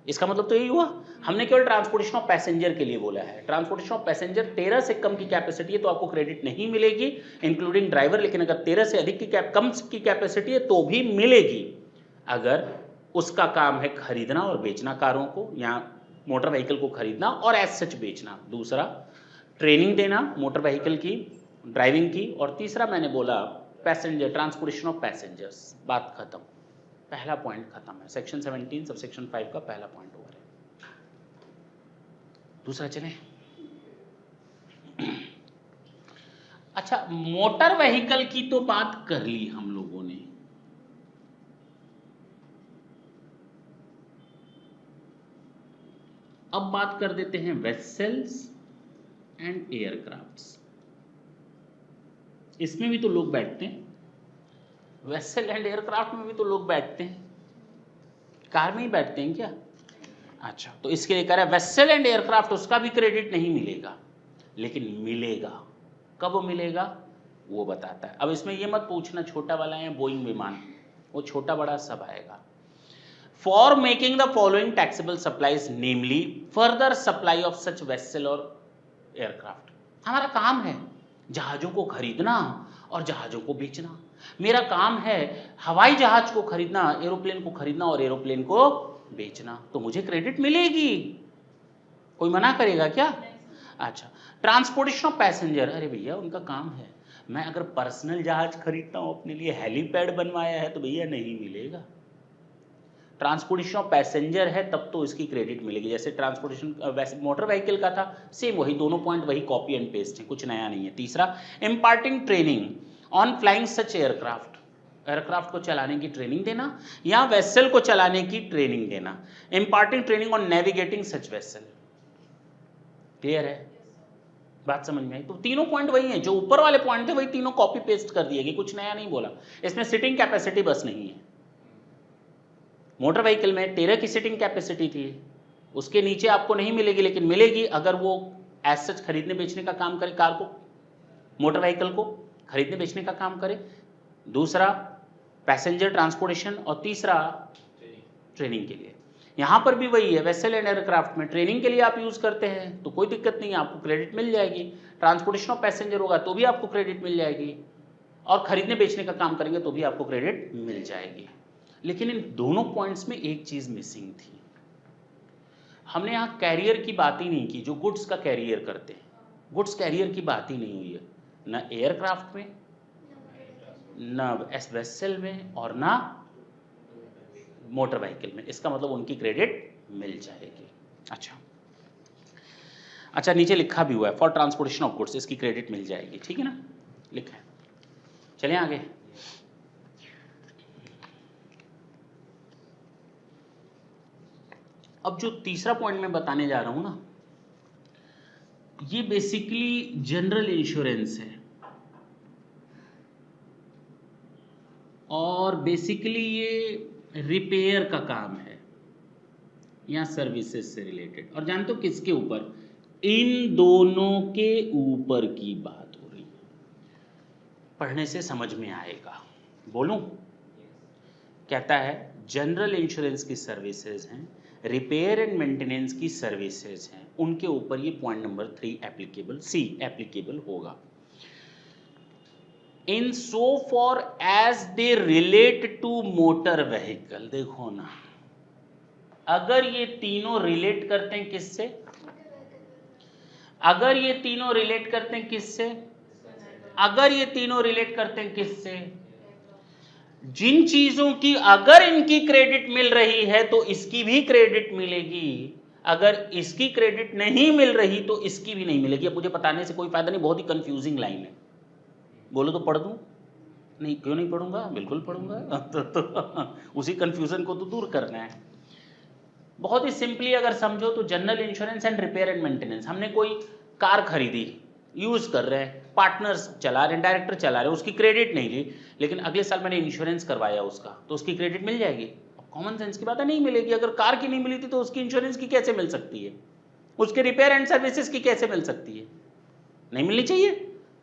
इसका मतलब तो यही हुआ, हमने केवल ट्रांसपोर्टेशन ऑफ पैसेंजर के लिए बोला है। ट्रांसपोर्टेशन ऑफ पैसेंजर 13 से कम की कैपेसिटी है तो आपको क्रेडिट नहीं मिलेगी इंक्लूडिंग ड्राइवर, लेकिन अगर 13 से अधिक की कम की कैपेसिटी है तो भी मिलेगी अगर उसका काम है खरीदना और बेचना कारों को या मोटर व्हीकल को खरीदना और एज सच बेचना। दूसरा ट्रेनिंग देना मोटर व्हीकल की, ड्राइविंग की। और तीसरा मैंने बोला पैसेंजर, ट्रांसपोर्टेशन ऑफ पैसेंजर्स। बात खत्म, पहला पॉइंट खत्म है। सेक्शन 17 सब सेक्शन 5 का पहला पॉइंट ओवर है। दूसरा चलें। अच्छा, मोटर व्हीकल की तो बात कर ली हम लोगों ने, अब बात कर देते हैं वेसल्स एंड एयरक्राफ्ट्स। इसमें भी तो लोग बैठते हैं, वेसल एंड एयरक्राफ्ट में भी तो लोग बैठते हैं, कार में ही बैठते हैं क्या? अच्छा, तो इसके लिए कह रहा है वेसल एंड एयरक्राफ्ट, उसका भी क्रेडिट नहीं मिलेगा, लेकिन मिलेगा। कब मिलेगा वो बताता है। अब इसमें ये मत पूछना छोटा वाला है बोइंग विमान, वो छोटा बड़ा सब आएगा। For making the following taxable supplies namely further supply of such vessel और एयरक्राफ्ट। हमारा काम है जहाजों को खरीदना और जहाजों को बेचना। मेरा काम है हवाई जहाज को खरीदना, एरोप्लेन को खरीदना और एरोप्लेन को बेचना, तो मुझे क्रेडिट मिलेगी। कोई मना करेगा क्या? अच्छा, ट्रांसपोर्टेशन ऑफ पैसेंजर, अरे भैया उनका काम है। मैं अगर पर्सनल जहाज खरीदता हूं अपने लिए, हेलीपैड बनवाया है, तो भैया नहीं मिलेगा। ट्रांसपोर्टेशन ऑफ पैसेंजर है तब तो इसकी क्रेडिट मिलेगी। जैसे ट्रांसपोर्टेशन मोटर व्हीकल का था, सेम वही, दोनों पॉइंट वही कॉपी एंड पेस्ट है, कुछ नया नहीं है। तीसरा, imparting training on flying such aircraft, aircraft को चलाने की ट्रेनिंग देना या वेसल को चलाने की ट्रेनिंग देना। Imparting training on navigating such vessel. Clear है? बात समझ में आई? तो तीनों पॉइंट वही हैं, जो ऊपर वाले पॉइंट थे वही तीनों कॉपी पेस्ट कर दिए गए, कुछ नया नहीं बोला। इसमें सिटिंग कैपेसिटी बस नहीं है। मोटर व्हीकल में 13 की सिटिंग कैपेसिटी थी, उसके नीचे आपको नहीं मिलेगी, लेकिन मिलेगी अगर वो एज सच खरीदने बेचने का काम करे, कार को, मोटर व्हीकल को खरीदने बेचने का काम करे। दूसरा पैसेंजर ट्रांसपोर्टेशन, और तीसरा ट्रेनिंग के लिए। यहां पर भी वही है, वेसल एंड एयरक्राफ्ट में ट्रेनिंग के लिए आप यूज करते हैं तो कोई दिक्कत नहीं है, आपको क्रेडिट मिल जाएगी। ट्रांसपोर्टेशन ऑफ पैसेंजर होगा तो भी आपको क्रेडिट मिल जाएगी, और खरीदने बेचने का काम करेंगे तो भी आपको क्रेडिट मिल जाएगी। लेकिन इन दोनों पॉइंट्स में एक चीज मिसिंग थी। हमने यहां कैरियर की बात ही नहीं की, जो गुड्स का कैरियर करते हैं, गुड्स कैरियर की बात ही नहीं हुई है, ना एयरक्राफ्ट में, ना वेसल में, और ना मोटर व्हीकल में। इसका मतलब उनकी क्रेडिट मिल जाएगी। अच्छा, नीचे लिखा भी हुआ है फॉर ट्रांसपोर्टेशन ऑफ गुड्स, इसकी क्रेडिट मिल जाएगी, ठीक है ना, लिखा है। चलिए आगे। अब जो तीसरा पॉइंट मैं बताने जा रहा हूं ना, ये बेसिकली जनरल इंश्योरेंस है, और बेसिकली ये रिपेयर का काम है या सर्विसेज से रिलेटेड। और जानते हो किसके ऊपर? इन दोनों के ऊपर की बात हो रही है। पढ़ने से समझ में आएगा, बोलूं? कहता है जनरल इंश्योरेंस की सर्विसेज हैं, रिपेयर एंड मेंटेनेंस की सर्विसेज हैं, उनके ऊपर ये point number 3 applicable, C applicable होगा। In so far as they relate to motor vehicle. देखो ना, अगर ये तीनों रिलेट करते हैं किससे? अगर ये तीनों रिलेट करते हैं किससे? अगर ये तीनों रिलेट करते हैं किससे? जिन चीजों की अगर इनकी क्रेडिट मिल रही है तो इसकी भी क्रेडिट मिलेगी, अगर इसकी क्रेडिट नहीं मिल रही तो इसकी भी नहीं मिलेगी। अब मुझे बताने से कोई फायदा नहीं, बहुत ही कंफ्यूजिंग लाइन है। बोलो तो पढ़ दूं? नहीं, क्यों नहीं पढ़ूंगा, बिल्कुल पढ़ूंगा। तो उसी कंफ्यूजन को तो दूर करना है। बहुत ही सिंपली अगर समझो तो general insurance and repair and maintenance. हमने कोई कार खरीदी, यूज कर रहे हैं, पार्टनर्स चला रहे हैं, डायरेक्टर चला रहे हैं, उसकी क्रेडिट नहीं ली, लेकिन अगले साल मैंने इंश्योरेंस करवाया उसका, तो उसकी क्रेडिट मिल जाएगी? कॉमन सेंस की बात है, नहीं मिलेगी। अगर कार की नहीं मिली थी तो उसकी इंश्योरेंस की कैसे मिल सकती है? उसके रिपेयर एंड सर्विसेज की कैसे मिल सकती है? नहीं मिलनी चाहिए।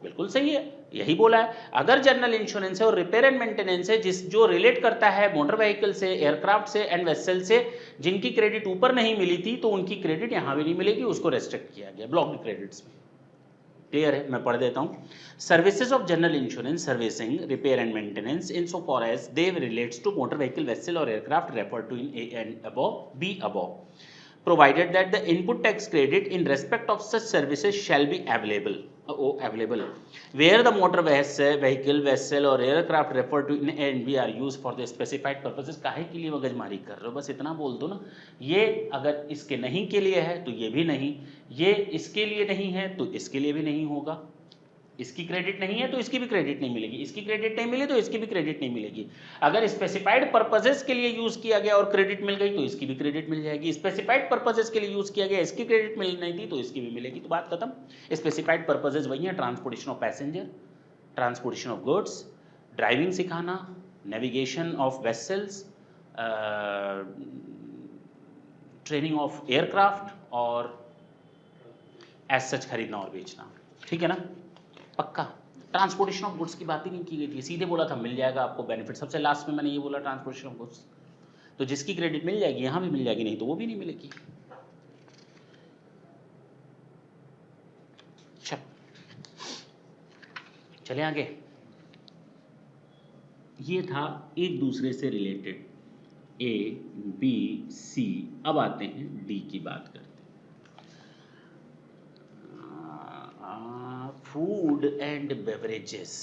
बिल्कुल सही है, यही बोला है। अगर जनरल इंश्योरेंस है और रिपेयर एंड मेंटेनेंस है, जो रिलेट करता है मोटर व्हीकल से, एयरक्राफ्ट से एंड वेसल से, जिनकी क्रेडिट ऊपर नहीं मिली थी, तो उनकी क्रेडिट यहां भी नहीं मिलेगी, उसको रेस्ट्रिक्ट किया गया ब्लॉक्ड क्रेडिट्स में। क्लियर है? मैं पढ़ देता हूं। Services of general insurance servicing repair and maintenance in so far as they relates to motor vehicle, vessel और aircraft referred to in A and above, B above, provided that the input tax credit in respect of such services shall be available where the motor vehicle, vessel or aircraft referred to in A and B are used for the specified purposes। काहे के लिए मगजमारी कर रहे हो? बस इतना बोल दो ना। ये अगर इसके नहीं के लिए है तो ये भी नहीं, ये इसके लिए नहीं है तो इसके लिए भी नहीं होगा। इसकी क्रेडिट नहीं है तो इसकी भी क्रेडिट नहीं मिलेगी, इसकी क्रेडिट नहीं मिली तो इसकी भी क्रेडिट नहीं मिलेगी। अगर स्पेसिफाइड पर्पसेस के लिए यूज किया गया और क्रेडिट मिल गई तो इसकी भी क्रेडिट मिल जाएगी। स्पेसिफाइड पर्पसेस के लिए यूज किया गया, इसकी क्रेडिट मिल नहीं थी तो इसकी भी मिलेगी। तो बात खत्म। स्पेसिफाइड पर्पसेस वही है, transportation of passenger, transportation of goods, driving सिखाना, navigation of vessels, training of aircraft और एज सच खरीदना और बेचना। ठीक है ना? पक्का। ट्रांसपोर्टेशन ऑफ गुड्स की बात ही नहीं की गई थी, सीधे बोला था मिल जाएगा आपको बेनिफिट। सबसे लास्ट में मैंने ये बोला ट्रांसपोर्टेशन ऑफ गुड्स, तो जिसकी क्रेडिट मिल जाएगी यहां भी मिल जाएगी, नहीं तो वो भी नहीं मिलेगी। चले आगे। ये था एक दूसरे से रिलेटेड ए बी सी। अब आते हैं डी की बात करते हैं। Food and beverages.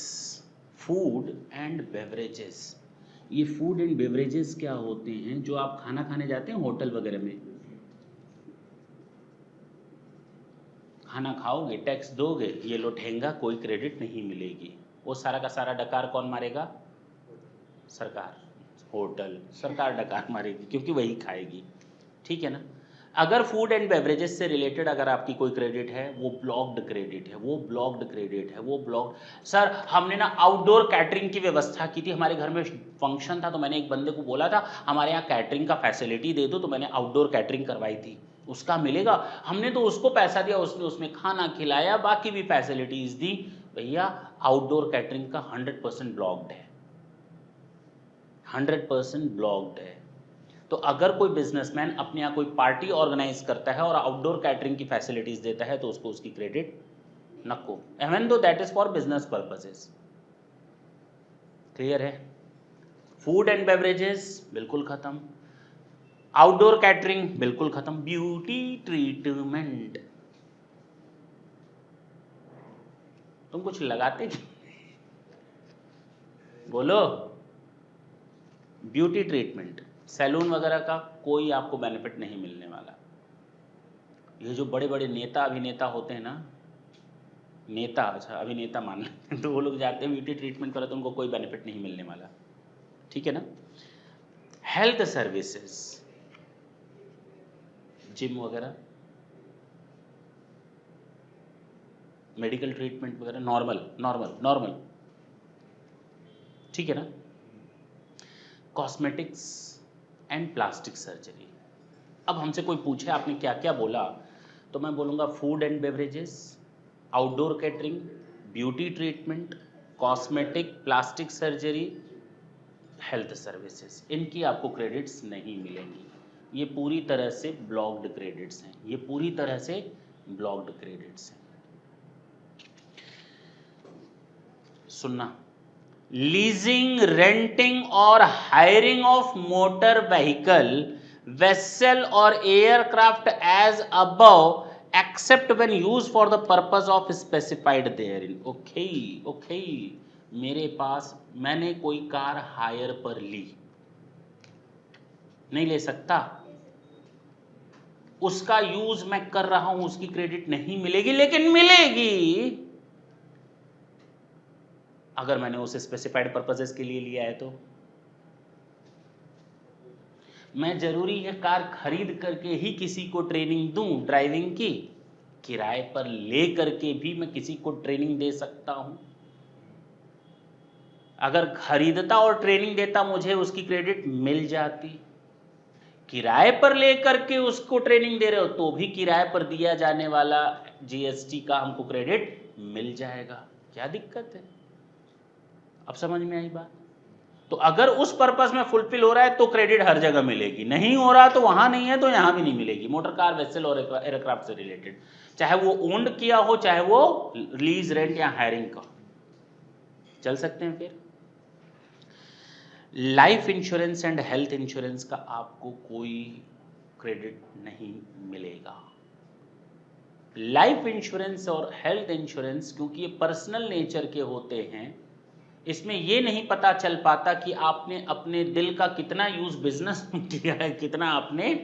Food and beverages, ये फूड एंड बेवरेजेस क्या होते हैं? जो आप खाना खाने जाते हैं होटल वगैरह में, खाना खाओगे, टैक्स दोगे, ये लो ठेंगा, कोई क्रेडिट नहीं मिलेगी। वो सारा का सारा डकार कौन मारेगा? सरकार। होटल सरकार डकार मारेगी क्योंकि वही खाएगी। ठीक है ना? अगर फूड एंड बेवरेजेस से रिलेटेड अगर आपकी कोई क्रेडिट है, वो ब्लॉक्ड क्रेडिट है, वो ब्लॉक्ड क्रेडिट है, वो ब्लॉक्ड। सर हमने ना आउटडोर कैटरिंग की व्यवस्था की थी, हमारे घर में फंक्शन था, तो मैंने एक बंदे को बोला था हमारे यहाँ कैटरिंग का फैसिलिटी दे दो, तो मैंने आउटडोर कैटरिंग करवाई थी, उसका मिलेगा। हमने तो उसको पैसा दिया, उसने उसमें खाना खिलाया, बाकी भी फैसिलिटीज दी। भैया आउटडोर कैटरिंग का 100% ब्लॉक्ड है, 100% ब्लॉक्ड है। तो अगर कोई बिजनेसमैन अपने यहाँ कोई पार्टी ऑर्गेनाइज करता है और आउटडोर कैटरिंग की फैसिलिटीज देता है तो उसको उसकी क्रेडिट नको, even though that is for business purposes. Clear है? फूड एंड बेवरेजेस बिल्कुल खत्म, आउटडोर कैटरिंग बिल्कुल खत्म, ब्यूटी ट्रीटमेंट। तुम कुछ लगाते बोलो। ब्यूटी ट्रीटमेंट, सैलून वगैरह का कोई आपको बेनिफिट नहीं मिलने वाला। ये जो बड़े बड़े नेता अभिनेता होते हैं ना, नेता, अच्छा अभिनेता मान लें तो वो लोग जाते हैं ब्यूटी ट्रीटमेंट पर, तो उनको कोई बेनिफिट नहीं मिलने वाला। ठीक है ना? हेल्थ सर्विसेज, जिम वगैरह, मेडिकल ट्रीटमेंट वगैरह, नॉर्मल नॉर्मल नॉर्मल। ठीक है ना? Cosmetics and plastic surgery. अब हमसे कोई पूछे आपने क्या क्या बोला, तो मैं बोलूँगा food and beverages, outdoor catering, beauty treatment, cosmetic, plastic surgery, health services. इनकी आपको क्रेडिट्स नहीं मिलेंगी, ये पूरी तरह से ब्लॉक्ड क्रेडिट्स हैं, ये पूरी तरह से ब्लॉक्ड क्रेडिट्स हैं। सुनना, लीजिंग, रेंटिंग और hiring of motor vehicle, vessel और aircraft as above except when used for the purpose of specified therein. Okay okay, मेरे पास, मैंने कोई कार हायर पर ली, नहीं ले सकता, उसका यूज मैं कर रहा हूं, उसकी क्रेडिट नहीं मिलेगी, लेकिन मिलेगी अगर मैंने उसे स्पेसिफाइड पर्पसेस के लिए लिया है। तो मैं जरूरी है कार खरीद करके ही किसी को ट्रेनिंग दूं ड्राइविंग की? किराए पर ले करके भी मैं किसी को ट्रेनिंग दे सकता हूं। अगर खरीदता और ट्रेनिंग देता मुझे उसकी क्रेडिट मिल जाती। किराए पर लेकर के उसको ट्रेनिंग दे रहे हो तो भी किराए पर दिया जाने वाला जीएसटी का हमको क्रेडिट मिल जाएगा। क्या दिक्कत है? अब समझ में आई बात? तो अगर उस पर्पस में फुलफिल हो रहा है तो क्रेडिट हर जगह मिलेगी, नहीं हो रहा तो वहां नहीं है तो यहां भी नहीं मिलेगी। मोटर कार, वेसल और एयरक्राफ्ट से रिलेटेड, चाहे वो ओन्ड किया हो, चाहे वो लीज, रेंट या हायरिंग का, चल सकते हैं। फिर life insurance and health insurance का आपको कोई क्रेडिट नहीं मिलेगा। लाइफ इंश्योरेंस और हेल्थ इंश्योरेंस क्योंकि ये पर्सनल नेचर के होते हैं, इसमें ये नहीं पता चल पाता कि आपने अपने दिल का कितना यूज बिजनेस में किया है, कितना आपने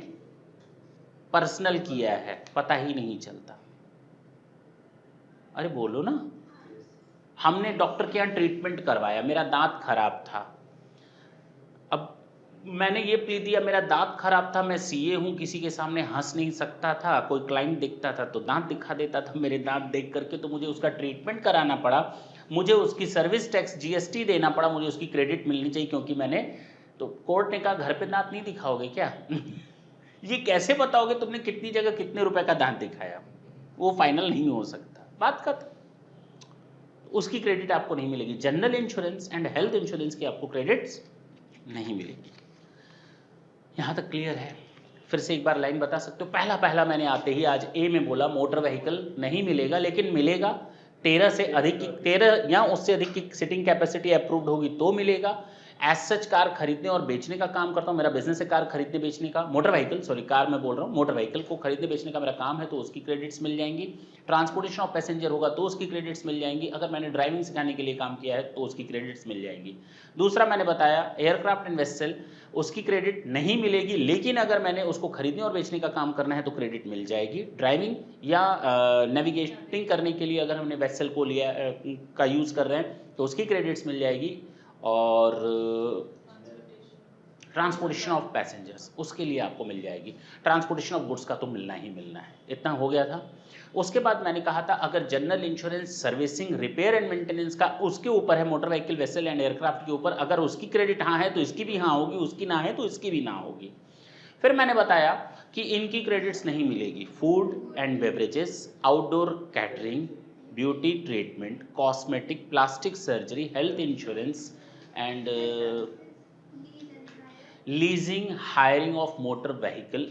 पर्सनल किया है, पता ही नहीं चलता। अरे बोलो ना। हमने डॉक्टर के यहाँ ट्रीटमेंट करवाया, मेरा दांत खराब था। अब मैंने ये प्ली दिया, मेरा दांत खराब था, मैं सीए हूं, किसी के सामने हंस नहीं सकता था, कोई क्लाइंट दिखता था तो दांत दिखा देता था मेरे दांत देख करके, तो मुझे उसका ट्रीटमेंट कराना पड़ा, मुझे उसकी सर्विस टैक्स जीएसटी देना पड़ा, मुझे उसकी क्रेडिट मिलनी चाहिए क्योंकि मैंने, तो कोर्ट ने कहा घर पे दांत नहीं दिखाओगे क्या? ये कैसे बताओगे तुमने कितनी जगह कितने रुपए का दांत दिखाया? वो फाइनल नहीं हो सकता, बात खत्म। उसकी क्रेडिट आपको नहीं मिलेगी। General insurance and health insurance की आपको क्रेडिट्स नहीं मिलेगी। यहां तक क्लियर है? फिर से एक बार लाइन बता सकते हो? पहला मैंने आते ही आज ए में बोला मोटर व्हीकल नहीं मिलेगा, लेकिन मिलेगा 13 से अधिक की, 13 या उससे अधिक की सिटिंग कैपेसिटी अप्रूव्ड होगी तो मिलेगा। एज सच कार खरीदने और बेचने का काम करता हूं, मेरा बिजनेस है कार खरीदने बेचने का, मोटर व्हीकल, सॉरी कार मैं बोल रहा हूं, मोटर व्हीकल को खरीदने बेचने का मेरा काम है तो उसकी क्रेडिट्स मिल जाएंगी। ट्रांसपोर्टेशन ऑफ पैसेंजर होगा तो उसकी क्रेडिट्स मिल जाएंगी। अगर मैंने ड्राइविंग सिखाने के लिए काम किया है तो उसकी क्रेडिट्स मिल जाएंगी। दूसरा मैंने बताया एयरक्राफ्ट एंड वेसल, उसकी क्रेडिट नहीं मिलेगी, लेकिन अगर मैंने उसको खरीदने और बेचने का काम करना है तो क्रेडिट मिल जाएगी। ड्राइविंग या नेविगेटिंग करने के लिए अगर हमने वेसल को लिया का यूज़ कर रहे हैं तो उसकी क्रेडिट्स मिल जाएगी। और ट्रांसपोर्टेशन ऑफ पैसेंजर्स उसके लिए आपको मिल जाएगी। ट्रांसपोर्टेशन ऑफ गुड्स का तो मिलना ही मिलना है। इतना हो गया था। उसके बाद मैंने कहा था अगर general insurance, servicing, repair and maintenance का उसके ऊपर है, motor vehicle, vessel and aircraft के ऊपर, अगर उसकी क्रेडिट हाँ है तो इसकी भी हाँ होगी, उसकी ना है तो इसकी भी ना होगी। फिर मैंने बताया कि इनकी क्रेडिट्स नहीं मिलेगी। Food and beverages, outdoor catering, beauty treatment, cosmetic, plastic surgery, health insurance and leasing, hiring of motor vehicle,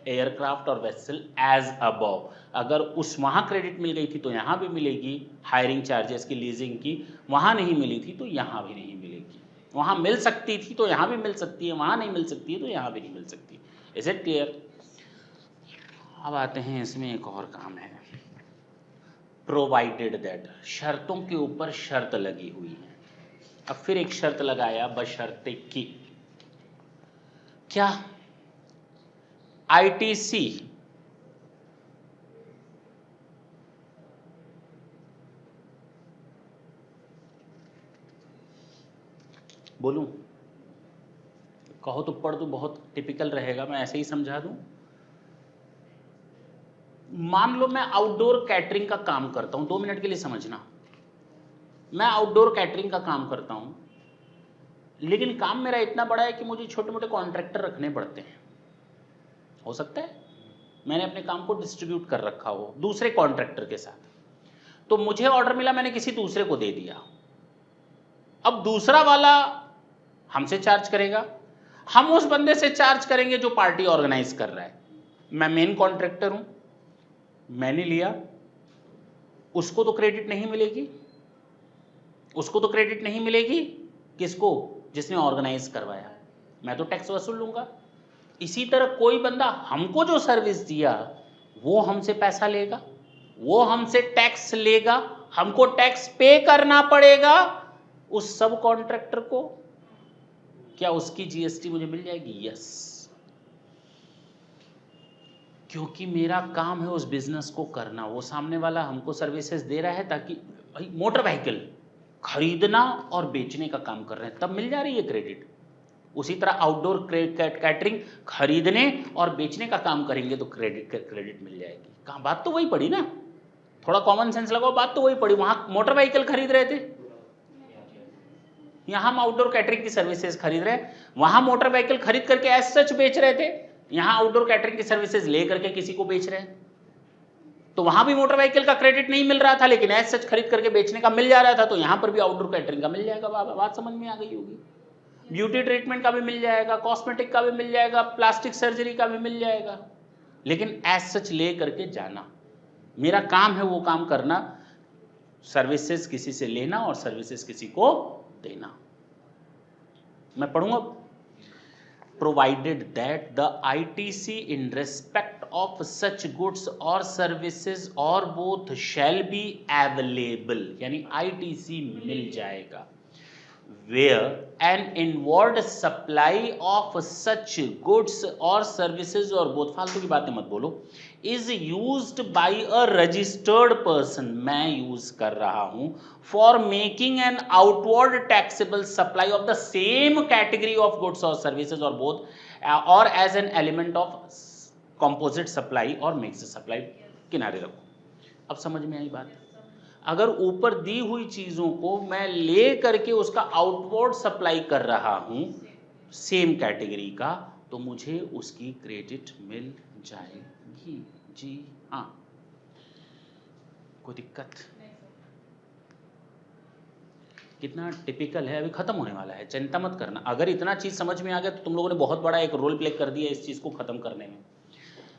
aircraft और वेसल एज अबव। अगर उस वहाँ क्रेडिट मिल गई थी तो यहाँ भी मिलेगी। हायरिंग चार्जेस की, लीजिंग की वहाँ नहीं मिली थी तो यहाँ भी नहीं मिलेगी। वहाँ मिल सकती थी तो यहाँ भी मिल सकती है, वहाँ नहीं मिल सकती है तो यहाँ भी नहीं मिल सकती। Is it clear? अब आते हैं इसमें एक और काम है, प्रोवाइडेड दैट, शर्तों के ऊपर शर्त लगी हुई है। अब फिर एक शर्त लगाया, बशर्ते कि क्या आईटीसी बोलूं, कहो तो पढ़ दो, बहुत टिपिकल रहेगा, मैं ऐसे ही समझा दूं। मान लो मैं आउटडोर कैटरिंग का काम करता हूं, 2 मिनट के लिए समझना। मैं आउटडोर कैटरिंग का काम करता हूं, लेकिन काम मेरा इतना बड़ा है कि मुझे छोटे मोटे कॉन्ट्रैक्टर रखने पड़ते हैं। हो सकता है मैंने अपने काम को डिस्ट्रीब्यूट कर रखा हो दूसरे कॉन्ट्रैक्टर के साथ, तो मुझे ऑर्डर मिला, मैंने किसी दूसरे को दे दिया। अब दूसरा वाला हमसे चार्ज करेगा, हम उस बंदे से चार्ज करेंगे जो पार्टी ऑर्गेनाइज कर रहा है। मैं मेन कॉन्ट्रैक्टर हूं, मैंने लिया, उसको तो क्रेडिट नहीं मिलेगी, उसको तो क्रेडिट नहीं मिलेगी। किसको? जिसने ऑर्गेनाइज करवाया। मैं तो टैक्स वसूल लूंगा। इसी तरह कोई बंदा हमको जो सर्विस दिया वो हमसे पैसा लेगा, वो हमसे टैक्स लेगा, हमको टैक्स पे करना पड़ेगा उस सब कॉन्ट्रैक्टर को। क्या उसकी जीएसटी मुझे मिल जाएगी? यस, क्योंकि मेरा काम है उस बिजनेस को करना। वो सामने वाला हमको सर्विसेज दे रहा है ताकि भाई मोटर व्हीकल खरीदना और बेचने का काम कर रहे हैं, तब मिल जा रही है क्रेडिट। उसी तरह आउटडोर कैटरिंग खरीदने और बेचने का काम करेंगे तो क्रेडिट मिल जाएगी। कहाँ बात तो वही पड़ी ना, थोड़ा कॉमन सेंस लगाओ, बात तो वही पड़ी। वहां मोटर व्हीकल खरीद रहे थे, यहां हम आउटडोर कैटरिंग की सर्विसेज खरीद रहे हैं। वहां मोटर व्हीकल खरीद करके एज सच बेच रहे थे, यहां आउटडोर कैटरिंग की सर्विसेज ले करके किसी को बेच रहे हैं। तो वहां भी मोटर व्हीकल का क्रेडिट नहीं मिल रहा था, लेकिन एज सच खरीद करके बेचने का मिल जा रहा था, तो यहां पर भी आउटडोर कैटरिंग का मिल जाएगा। बात समझ में आ गई होगी। ब्यूटी ट्रीटमेंट का भी मिल जाएगा, कॉस्मेटिक का भी मिल जाएगा, प्लास्टिक सर्जरी का भी मिल जाएगा, लेकिन एज सच ले करके जाना। मेरा काम है वो काम करना, सर्विसेज किसी से लेना और सर्विसेज किसी को देना। मैं पढ़ूंगा, provided that the ITC in respect of such goods or services or both shall be available, यानी ITC मिल जाएगा, where an inward supply of such goods or services or both, फालतू की बातें मत बोलो, is used by a registered person, मैं use कर रहा हूं, for making an outward taxable supply of the same category of goods or services or both, or as an element of composite supply or mixed supply। किनारे रखो। अब समझ में आई बात? अगर ऊपर दी हुई चीजों को मैं ले करके उसका आउटवर्ड सप्लाई कर रहा हूं सेम कैटेगरी का, तो मुझे उसकी क्रेडिट मिल जाएगी। जी हाँ, कोई दिक्कत? कितना टिपिकल है, अभी खत्म होने वाला है, चिंता मत करना। अगर इतना चीज समझ में आ गया तो तुम लोगों ने बहुत बड़ा एक रोल प्ले कर दिया इस चीज को खत्म करने में।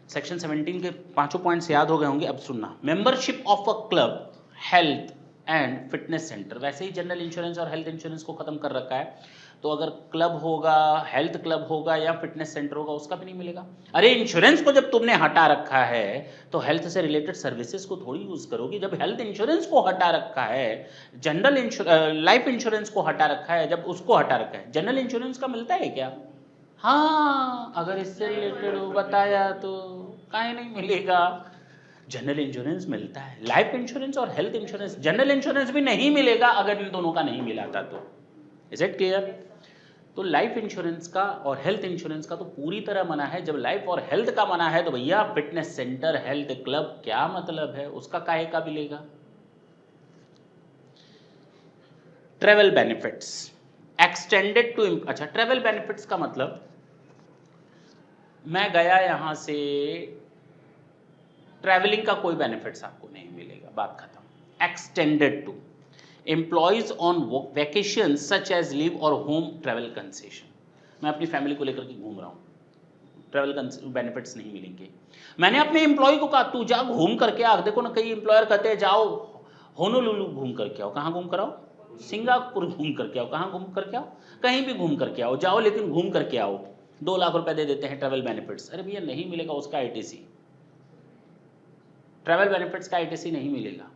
सेक्शन 17 के 5 पॉइंट्स याद हो गए होंगे। अब सुनना, membership of a club, health and fitness centre. वैसे ही जनरल इंश्योरेंस और हेल्थ इंश्योरेंस को खत्म कर रखा है, तो अगर क्लब होगा, हेल्थ क्लब होगा या फिटनेस सेंटर होगा, उसका भी नहीं मिलेगा। अरे इंश्योरेंस को जब तुमने हटा रखा है तो हेल्थ से रिलेटेड सर्विसेज को थोड़ी यूज करोगी। जब हेल्थ इंश्योरेंस को हटा रखा है, जनरल लाइफ इंश्योरेंस को हटा रखा है, जब उसको हटा रखा है, जनरल इंश्योरेंस का मिलता है क्या? हाँ, अगर इससे रिलेटेड हो बताया तो काहे नहीं मिलेगा। जनरल इंश्योरेंस मिलता है, लाइफ इंश्योरेंस और हेल्थ इंश्योरेंस। जनरल इंश्योरेंस भी नहीं मिलेगा अगर इन दोनों का नहीं मिला था तो। Is it clear? तो लाइफ इंश्योरेंस का और हेल्थ इंश्योरेंस का तो पूरी तरह मना है। जब लाइफ और हेल्थ का मना है तो भैया फिटनेस सेंटर, हेल्थ क्लब क्या मतलब है, उसका काहे का मिलेगा? ट्रेवल बेनिफिट्स एक्सटेंडेड टू, अच्छा ट्रेवल बेनिफिट्स का मतलब मैं गया यहां से, ट्रैवलिंग का कोई बेनिफिट्स आपको नहीं मिलेगा, बात खत्म। Extended to employees on vacation such as leave और होम ट्रैवल कंसेशन। मैं अपनी फैमिली को लेकर के घूम रहा हूँ, ट्रैवल बेनिफिट्स नहीं मिलेंगे। मैंने अपने एम्प्लॉय को कहा तू जा घूम करके आ। देखो ना, कई एम्प्लॉयर कहते हैं जाओ होनोलुलु घूम करके आओ। कहाँ घूम कर आओ? सिंगापुर घूम करके आओ। कहाँ घूम करके आओ? कहीं भी घूम करके आओ, जाओ लेकिन घूम करके आओ। 2 लाख रुपए दे देते हैं ट्रैवल बेनिफिट्स। अरे भैया नहीं मिलेगा उसका ITC, ट्रैवल बेनिफिट्स का ITC नहीं मिलेगा।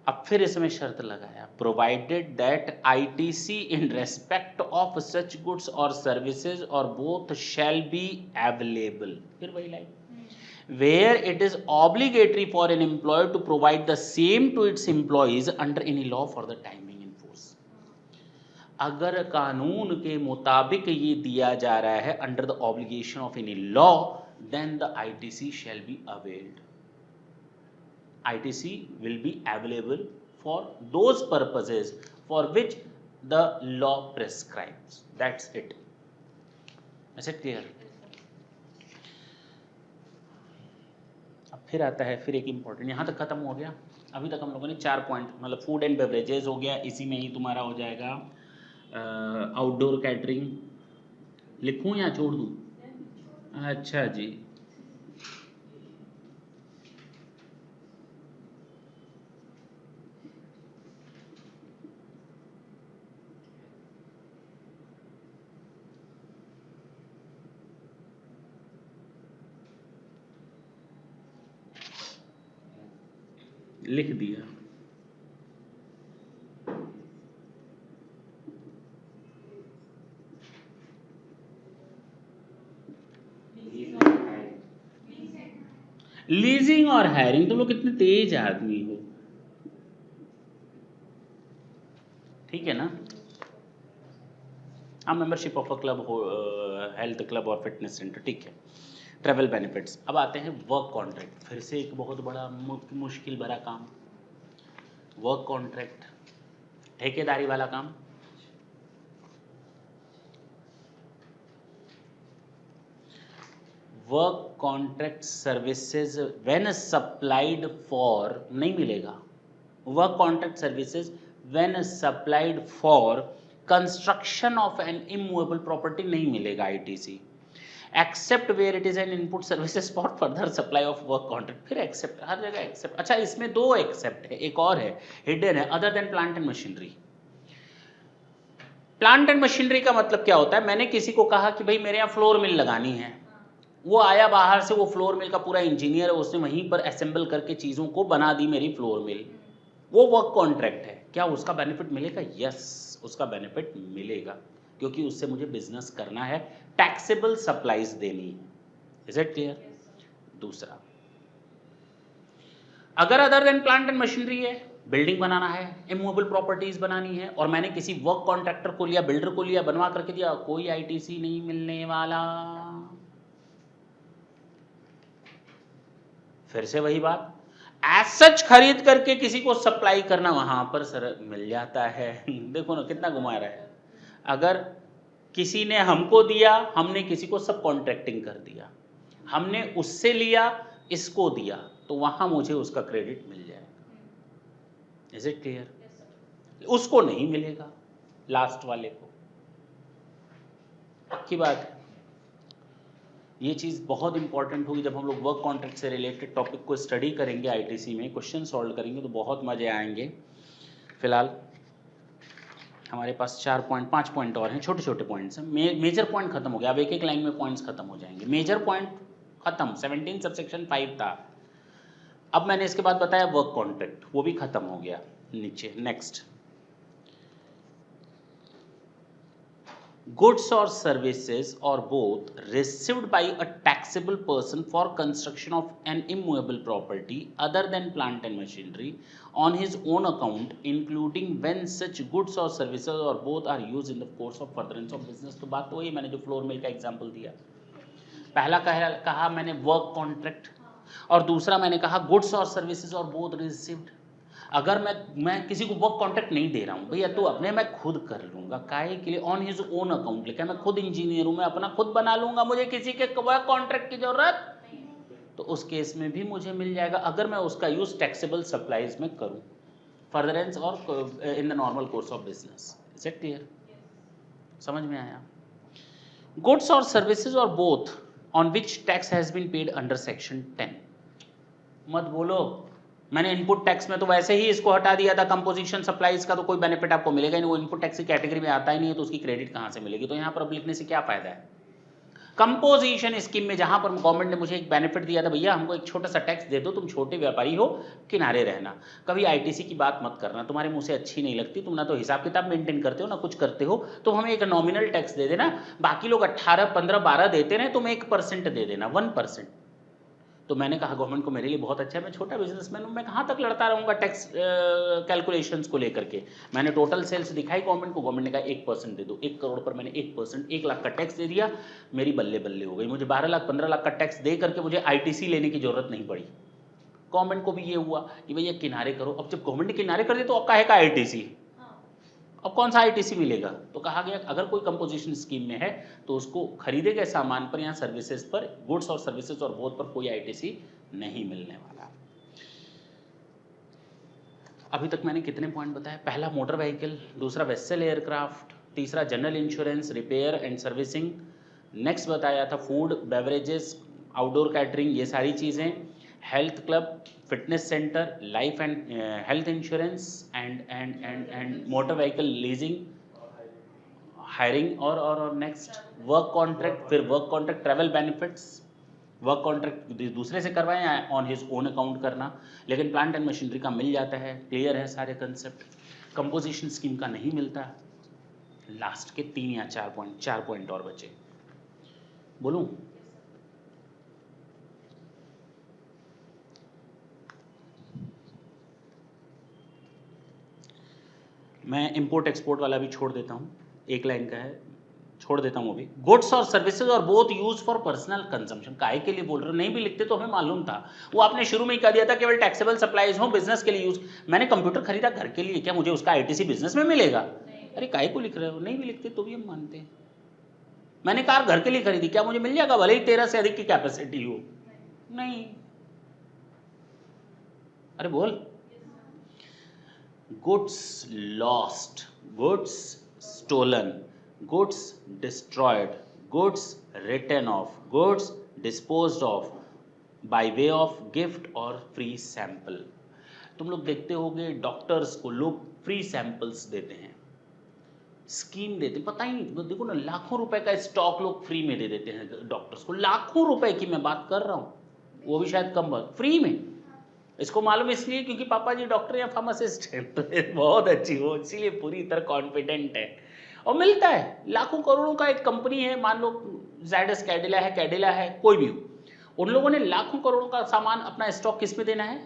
अब फिर इसमें शर्त लगाया, provided that ITC in respect of such goods और सर्विसेज और बोथ शैल बी अवेलेबल। फिर वही line, where it is obligatory for an employer to provide the same to its employees under any law for the timing in force। अगर कानून के मुताबिक ये दिया जा रहा है under the obligation of any law, then the ITC shall be availed। ITC will be available for those purposes for which the law prescribes। That's it। Is it clear? फिर आता है, फिर एक इंपॉर्टेंट, यहाँ तक खत्म हो गया। अभी तक हम लोगों ने 4 पॉइंट, मतलब फूड एंड बेवरेजेस हो गया, इसी में ही तुम्हारा हो जाएगा आउटडोर कैटरिंग। लिखूं या छोड़ दूं? अच्छा जी, लिख दिया। लीजिंग और हायरिंग, तुम लोग कितने तेज आदमी हो, ठीक है ना? हाँ, मेंबरशिप ऑफ अ क्लब हो, हेल्थ क्लब और फिटनेस सेंटर, ठीक है। Travel benefits. अब आते हैं वर्क कॉन्ट्रैक्ट, फिर से एक बहुत बड़ा मुश्किल भरा काम। वर्क कॉन्ट्रैक्ट, ठेकेदारी वाला काम। Work contract services when supplied for, नहीं मिलेगा। Work contract services when supplied for construction of an immovable property, नहीं मिलेगा ITC. Except where it is an input services for further supply of work contract, फिर except, हर जगह except. अच्छा, इसमें दो एक्सेप्ट है, एक और है हिडन है, other than plant and machinery. Plant and machinery का मतलब क्या होता है, मैंने किसी को कहा कि भाई मेरे यहाँ फ्लोर मिल लगानी है, वो आया बाहर से, वो फ्लोर मिल का पूरा इंजीनियर है, उसने वहीं पर असेंबल करके चीज़ों को बना दी मेरी फ्लोर मिल, वो वर्क कॉन्ट्रैक्ट है। क्या उसका बेनिफिट मिलेगा? यस, उसका बेनिफिट मिलेगा, क्योंकि उससे मुझे बिजनेस करना है, टैक्सेबल सप्लाईज देनी है। Is it clear? दूसरा, अगर other than plant and machinery है, बिल्डिंग बनाना है, इमूवेबल प्रॉपर्टीज बनानी है, और मैंने किसी वर्क कॉन्ट्रैक्टर को लिया, बिल्डर को लिया, बनवा करके दिया, कोई आईटीसी नहीं मिलने वाला। फिर से वही बात, एज सच खरीद करके किसी को सप्लाई करना, वहां पर सर मिल जाता है। देखो ना कितना घुमा रहा है। अगर किसी ने हमको दिया, हमने किसी को सब कॉन्ट्रैक्टिंग कर दिया, हमने उससे लिया, इसको दिया, तो वहां मुझे उसका क्रेडिट मिल जाएगा। Is it clear? उसको नहीं मिलेगा, लास्ट वाले को। पक्की बात है। ये चीज़ बहुत इंपॉर्टेंट होगी जब हम लोग वर्क कॉन्ट्रैक्ट से रिलेटेड टॉपिक को स्टडी करेंगे, आईटीसी में क्वेश्चन सॉल्व करेंगे तो बहुत मजे आएंगे। फिलहाल हमारे पास 4 पॉइंट 5 पॉइंट और हैं, छोटे छोटे पॉइंट्स हैं। मेजर पॉइंट खत्म हो गया, अब एक एक लाइन में पॉइंट्स खत्म हो जाएंगे। मेजर पॉइंट खत्म, 17 सबसेक्शन 5 था। अब मैंने इसके बाद बताया वर्क कॉन्ट्रैक्ट, वो भी खत्म हो गया। नीचे next, goods or services or both received by a taxable person for construction of an immovable property other than plant and machinery on his own account, including when such goods or services or both are used in the course of furtherance of business। तो बात तो वही, मैंने जो flour mill का example दिया, पहला कहा मैंने वर्क कॉन्ट्रैक्ट, और दूसरा मैंने कहा गुड्स और सर्विसेज और बोथ रिसीव्ड। अगर मैं किसी को वर्क कॉन्ट्रैक्ट नहीं दे रहा हूँ, भैया तो अपने मैं खुद कर लूंगा, काहे के लिए? ऑन हिज ओन अकाउंट लिखा है, मैं खुद इंजीनियर हूँ, मैं अपना खुद बना लूंगा, मुझे किसी के वर्क कॉन्ट्रैक्ट की जरूरत, तो उस केस में भी मुझे मिल जाएगा, अगर मैं उसका यूज टैक्सेबल सप्लाईज में करूँ, फर्दरेंस और in the normal course of business. Is it clear? समझ में आया? गुड्स और सर्विसेज और both on which tax has been paid under section 10। मत बोलो मैंने इनपुट टैक्स में तो वैसे ही इसको हटा दिया था, कंपोजिशन सप्लाईज का तो कोई बेनिफिट आपको मिलेगा नहीं, वो इनपुट टैक्स की कैटेगरी में आता ही नहीं है, तो उसकी क्रेडिट कहां से मिलेगी? तो यहां पर अब लिखने से क्या फायदा है? कंपोजिशन स्कीम में जहां पर गवर्नमेंट ने मुझे एक बेनिफिट दिया था, भैया हमको एक छोटा सा टैक्स दे दो, तुम छोटे व्यापारी हो, किनारे रहना, कभी आईटीसी की बात मत करना, तुम्हारे मुंह से अच्छी नहीं लगती, तुम ना तो हिसाब किताब मेंटेन करते हो ना कुछ करते हो, तो हमें एक नॉमिनल टैक्स दे देना, बाकी लोग 18, 15, 12 देते रहे, तुम 1% दे देना, 1%। तो मैंने कहा गवर्नमेंट को मेरे लिए बहुत अच्छा है, मैं छोटा बिजनेसमैन हूँ, मैं कहाँ तक लड़ता रहूँगा टैक्स कैलकुलेशंस को लेकर के। मैंने टोटल सेल्स दिखाई गवर्नमेंट को, गवर्नमेंट ने कहा 1% दे दो, 1 करोड़ पर मैंने 1%, 1 लाख का टैक्स दे दिया, मेरी बल्ले बल्ले हो गई, मुझे 12 लाख 15 लाख का टैक्स दे करके मुझे आईटीसी लेने की जरूरत नहीं पड़ी। गवर्नमेंट को भी ये हुआ कि भैया किनारे करो, अब जब गवर्नमेंट ने किनारे कर दिया तो अब काहे का आईटीसी, अब कौन सा आईटीसी मिलेगा? तो कहा गया अगर कोई कंपोजिशन स्कीम में है तो उसको खरीदे गए सामान पर या सर्विसेज पर, गुड्स और सर्विसेज और बोथ पर कोई आईटीसी नहीं मिलने वाला। अभी तक मैंने कितने पॉइंट बताए? पहला मोटर व्हीकल, दूसरा वेसल एयरक्राफ्ट, तीसरा general insurance, repair and servicing, next बताया था फूड बेवरेजेस, आउटडोर कैटरिंग, ये सारी चीज़ें, health club, fitness centre, life and health insurance and motor vehicle leasing, hiring, और नेक्स्ट वर्क कॉन्ट्रैक्ट, फिर work contract travel benefits, work contract दूसरे से करवाएं या ऑन हिज ओन अकाउंट करना, लेकिन प्लांट एंड मशीनरी का मिल जाता है, क्लियर है सारे कंसेप्ट। कंपोजिशन स्कीम का नहीं मिलता। लास्ट के 3 या 4 पॉइंट और बचे, बोलूं? मैं इंपोर्ट एक्सपोर्ट वाला भी छोड़ देता हूँ, एक लाइन का है, छोड़ देता हूँ अभी। गुड्स और सर्विसेज और both use for personal consumption, काहे के लिए बोल रहे हो, नहीं भी लिखते तो हमें मालूम था, वो आपने शुरू में ही कह दिया था केवल टैक्सेबल सप्लाईज हो, बिजनेस के लिए यूज। मैंने कंप्यूटर खरीदा घर के लिए, क्या मुझे उसका आईटीसी बिजनेस में मिलेगा? अरे काहे को लिख रहे हो, नहीं भी लिखते तो भी हम मानते हैं। मैंने कार घर के लिए खरीदी, क्या मुझे मिल जाएगा भले ही 13 से अधिक की कैपेसिटी हो? नहीं। अरे बोल। Goods lost, goods stolen, goods destroyed, goods return off, goods disposed off by way of gift और फ्री सैंपल। तुम लोग देखते होगे डॉक्टर्स को लोग फ्री सैंपल्स देते हैं, स्कीम देते, पता ही नहीं, देखो ना लाखों रुपए का स्टॉक लोग फ्री में दे देते हैं डॉक्टर्स को, लाखों रुपए की मैं बात कर रहा हूँ, वो भी शायद कम फ्री में। इसको मालूम इसलिए क्योंकि पापा जी डॉक्टर या फार्मासिस्ट है, तो बहुत अच्छी हो, इसीलिए पूरी तरह कॉन्फिडेंट है। और मिलता है लाखों करोड़ों का, एक कंपनी है, मान लो ज़ायडस कैडिला है, कोई भी हो, उन लोगों ने लाखों करोड़ों का सामान अपना स्टॉक किस में देना है,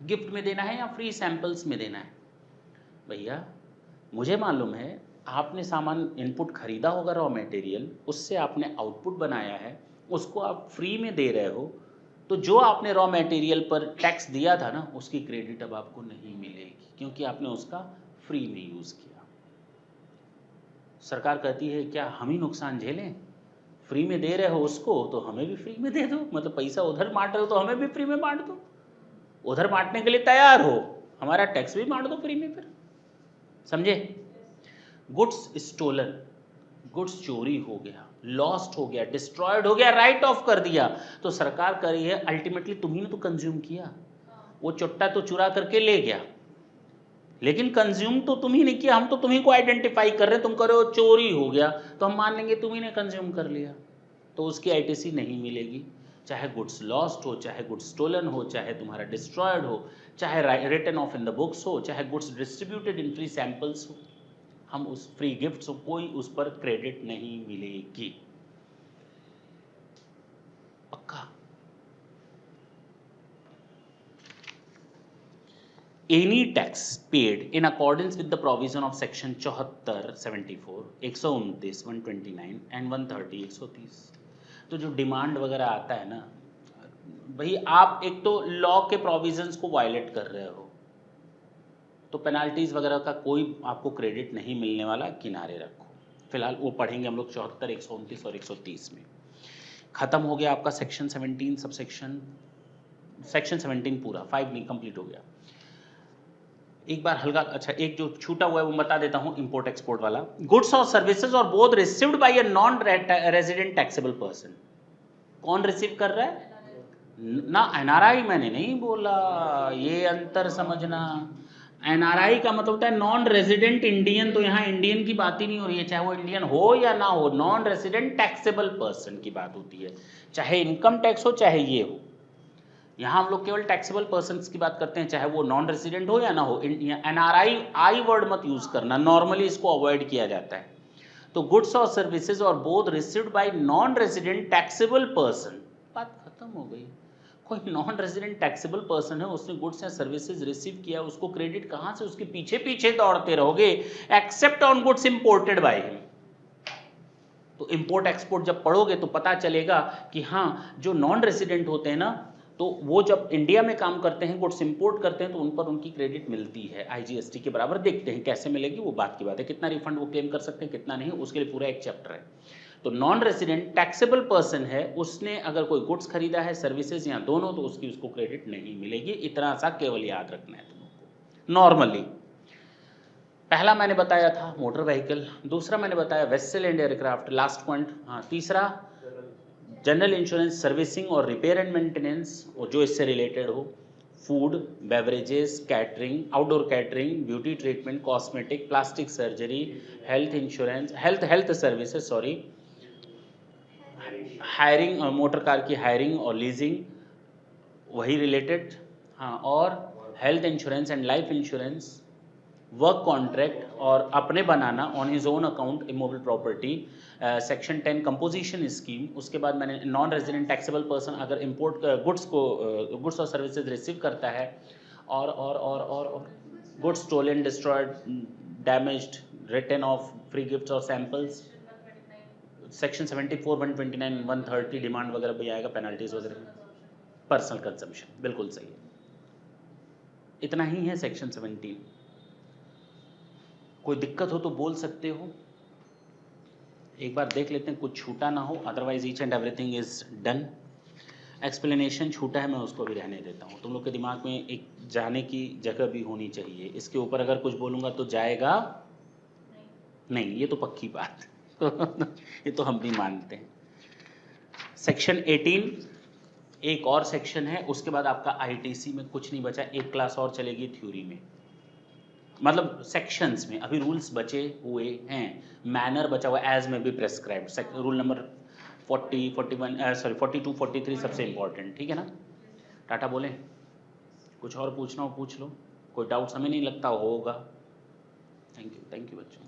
गिफ्ट में देना है या फ्री सैंपल्स में देना है? भैया मुझे मालूम है, आपने सामान इनपुट खरीदा होगा रॉ मटेरियल, उससे आपने आउटपुट बनाया है, उसको आप फ्री में दे रहे हो, तो जो आपने रॉ मटेरियल पर टैक्स दिया था ना, उसकी क्रेडिट अब आपको नहीं मिलेगी, क्योंकि आपने उसका फ्री में यूज़ किया। सरकार कहती है क्या हम ही नुकसान झेलें? फ्री में दे रहे हो उसको तो हमें भी फ्री में दे दो, मतलब पैसा उधर बांट रहे हो तो हमें भी फ्री में बांट दो, उधर बांटने के लिए तैयार हो, हमारा टैक्स भी बांट दो फ्री में फिर, समझे? गुड्स स्टोलन, गुड्स चोरी हो गया, लॉस्ट हो गया, डिस्ट्रॉयड हो गया, राइट ऑफ कर दिया, तो सरकार कह रही है अल्टीमेटली तुम्ही ने तो कंज्यूम किया, वो चुट्टा तो चुरा करके ले गया, लेकिन कंज्यूम तो तुम ही नहीं किया, हम तो तुम्ही को आइडेंटिफाई कर रहे हैं, तुम कह रहे हो चोरी हो गया, तो हम मान लेंगे तुम्ही ने कंज्यूम कर लिया, तो उसकी आईटीसी नहीं मिलेगी, चाहे गुड्स लॉस्ट हो, चाहे गुड्स स्टोलन हो, चाहे तुम्हारा डिस्ट्रॉयड हो, चाहे written off in the books हो, चाहे goods distributed in free samples हो, हम उस फ्री गिफ्ट्स कोई उस पर क्रेडिट नहीं मिलेगी, पक्का। Any tax paid in accordance with the provision of section 74, 74, 129, 129 and 130, 130, तो जो डिमांड वगैरह आता है ना भाई, आप एक तो लॉ के प्रोविजंस को वायलेट कर रहे हो, तो पेनाल्टीज वगैरह का कोई आपको क्रेडिट नहीं मिलने वाला, किनारे रखो, फिलहाल वो पढ़ेंगे हम लोग 74, 129 और 130 में। खत्म हो गया आपका सेक्शन 17 सब सेक्शन 17 पूरा, 5 नहीं कंप्लीट हो गया। एक बार हल्का, अच्छा एक जो छूटा हुआ है वो बता देता हूं, इंपोर्ट एक्सपोर्ट वाला। गुड्स और सर्विसेज और both received by a non resident taxable person, कौन रिसीव कर रहा है ना? एनआरआई मैंने नहीं बोला, ये अंतर समझना। एनआरआई का मतलब होता है नॉन रेजिडेंट इंडियन, तो यहाँ इंडियन की बात ही नहीं हो रही है, चाहे वो इंडियन हो या ना हो, नॉन रेजिडेंट टैक्सेबल पर्सन की बात होती है, चाहे इनकम टैक्स हो चाहे ये हो। यहाँ हम लोग केवल टैक्सेबल पर्सन की बात करते हैं, चाहे वो नॉन रेजिडेंट हो या ना हो। एनआरआई आई वर्ड मत यूज करना, नॉर्मली इसको अवॉइड किया जाता है। तो गुड्स और सर्विसेज और both received by non resident taxable person, बात खत्म हो गई। कोई नॉन रेजिडेंट टैक्सेबल पर्सन है, उसने गुड्स या सर्विसेज रिसीव किया, उसको क्रेडिट कहां से, उसके पीछे पीछे दौड़ते रहोगे, except on goods imported by him. तो इंपोर्ट एक्सपोर्ट जब पढ़ोगे तो पता चलेगा कि हाँ, जो नॉन रेजिडेंट होते हैं ना, तो वो जब इंडिया में काम करते हैं, गुड्स इंपोर्ट करते हैं, तो उन पर उनकी क्रेडिट मिलती है, आईजीएसटी के बराबर। देखते हैं कैसे मिलेगी, वो बात की बात है, कितना रिफंड वो क्लेम कर सकते हैं कितना नहीं, उसके लिए पूरा एक चैप्टर है। तो नॉन रेजिडेंट टैक्सेबल पर्सन है, उसने अगर कोई गुड्स खरीदा है, सर्विसेज या दोनों, तो उसकी उसको क्रेडिट नहीं मिलेगी, इतना सा केवल याद रखना है तुमको। नॉर्मली पहला मैंने बताया था मोटर व्हीकल, दूसरा मैंने बताया vessel and aircraft, last point, हाँ तीसरा जनरल इंश्योरेंस, सर्विसिंग और रिपेयर एंड मेंटेनेंस, और जो इससे रिलेटेड हो, food, beverages, catering, outdoor catering, beauty treatment, cosmetic, plastic surgery, health insurance, health services, sorry, hiring, motor car की हायरिंग और leasing, वही रिलेटेड, हाँ, और health insurance and life insurance, work contract और अपने बनाना on his own account immovable property, section 10 composition scheme. उसके बाद मैंने नॉन रेजिडेंट टैक्सेबल पर्सन अगर इंपोर्ट गुड्स और सर्विसेज रिसीव करता है, और goods stolen, destroyed, damaged, return off free gifts और सैंपल्स, सेक्शन 74, 129, 130 डिमांड वगैरह भी आएगा, पेनल्टीज वगैरह। पर्सनल कंजम्पशन, बिल्कुल सही है। इतना ही है सेक्शन 17। कोई दिक्कत हो तो बोल सकते हो, एक बार देख लेते हैं कुछ छूटा ना हो, otherwise each and everything is done. Explanation छूटा है, मैं उसको भी रहने देता हूँ। तुम लोग के दिमाग में एक जाने की जगह भी होनी चाहिए, इसके ऊपर अगर कुछ बोलूँगा तो जाएगा नहीं, ये तो पक्की बात ये तो हम भी मानते हैं। सेक्शन 18 एक और सेक्शन है, उसके बाद आपका आईटीसी में कुछ नहीं बचा, एक क्लास और चलेगी थ्योरी में, मतलब सेक्शंस में अभी रूल्स बचे हुए हैं, मैनर बचा हुआ, एज में भी प्रेस्क्राइब्ड, रूल नंबर 40, 41 सॉरी 42, 43 सबसे इंपॉर्टेंट, ठीक है ना। टाटा बोले, कुछ और पूछना हो पूछ लो, कोई डाउट्स हमें नहीं लगता होगा। थैंक यू बच्चों।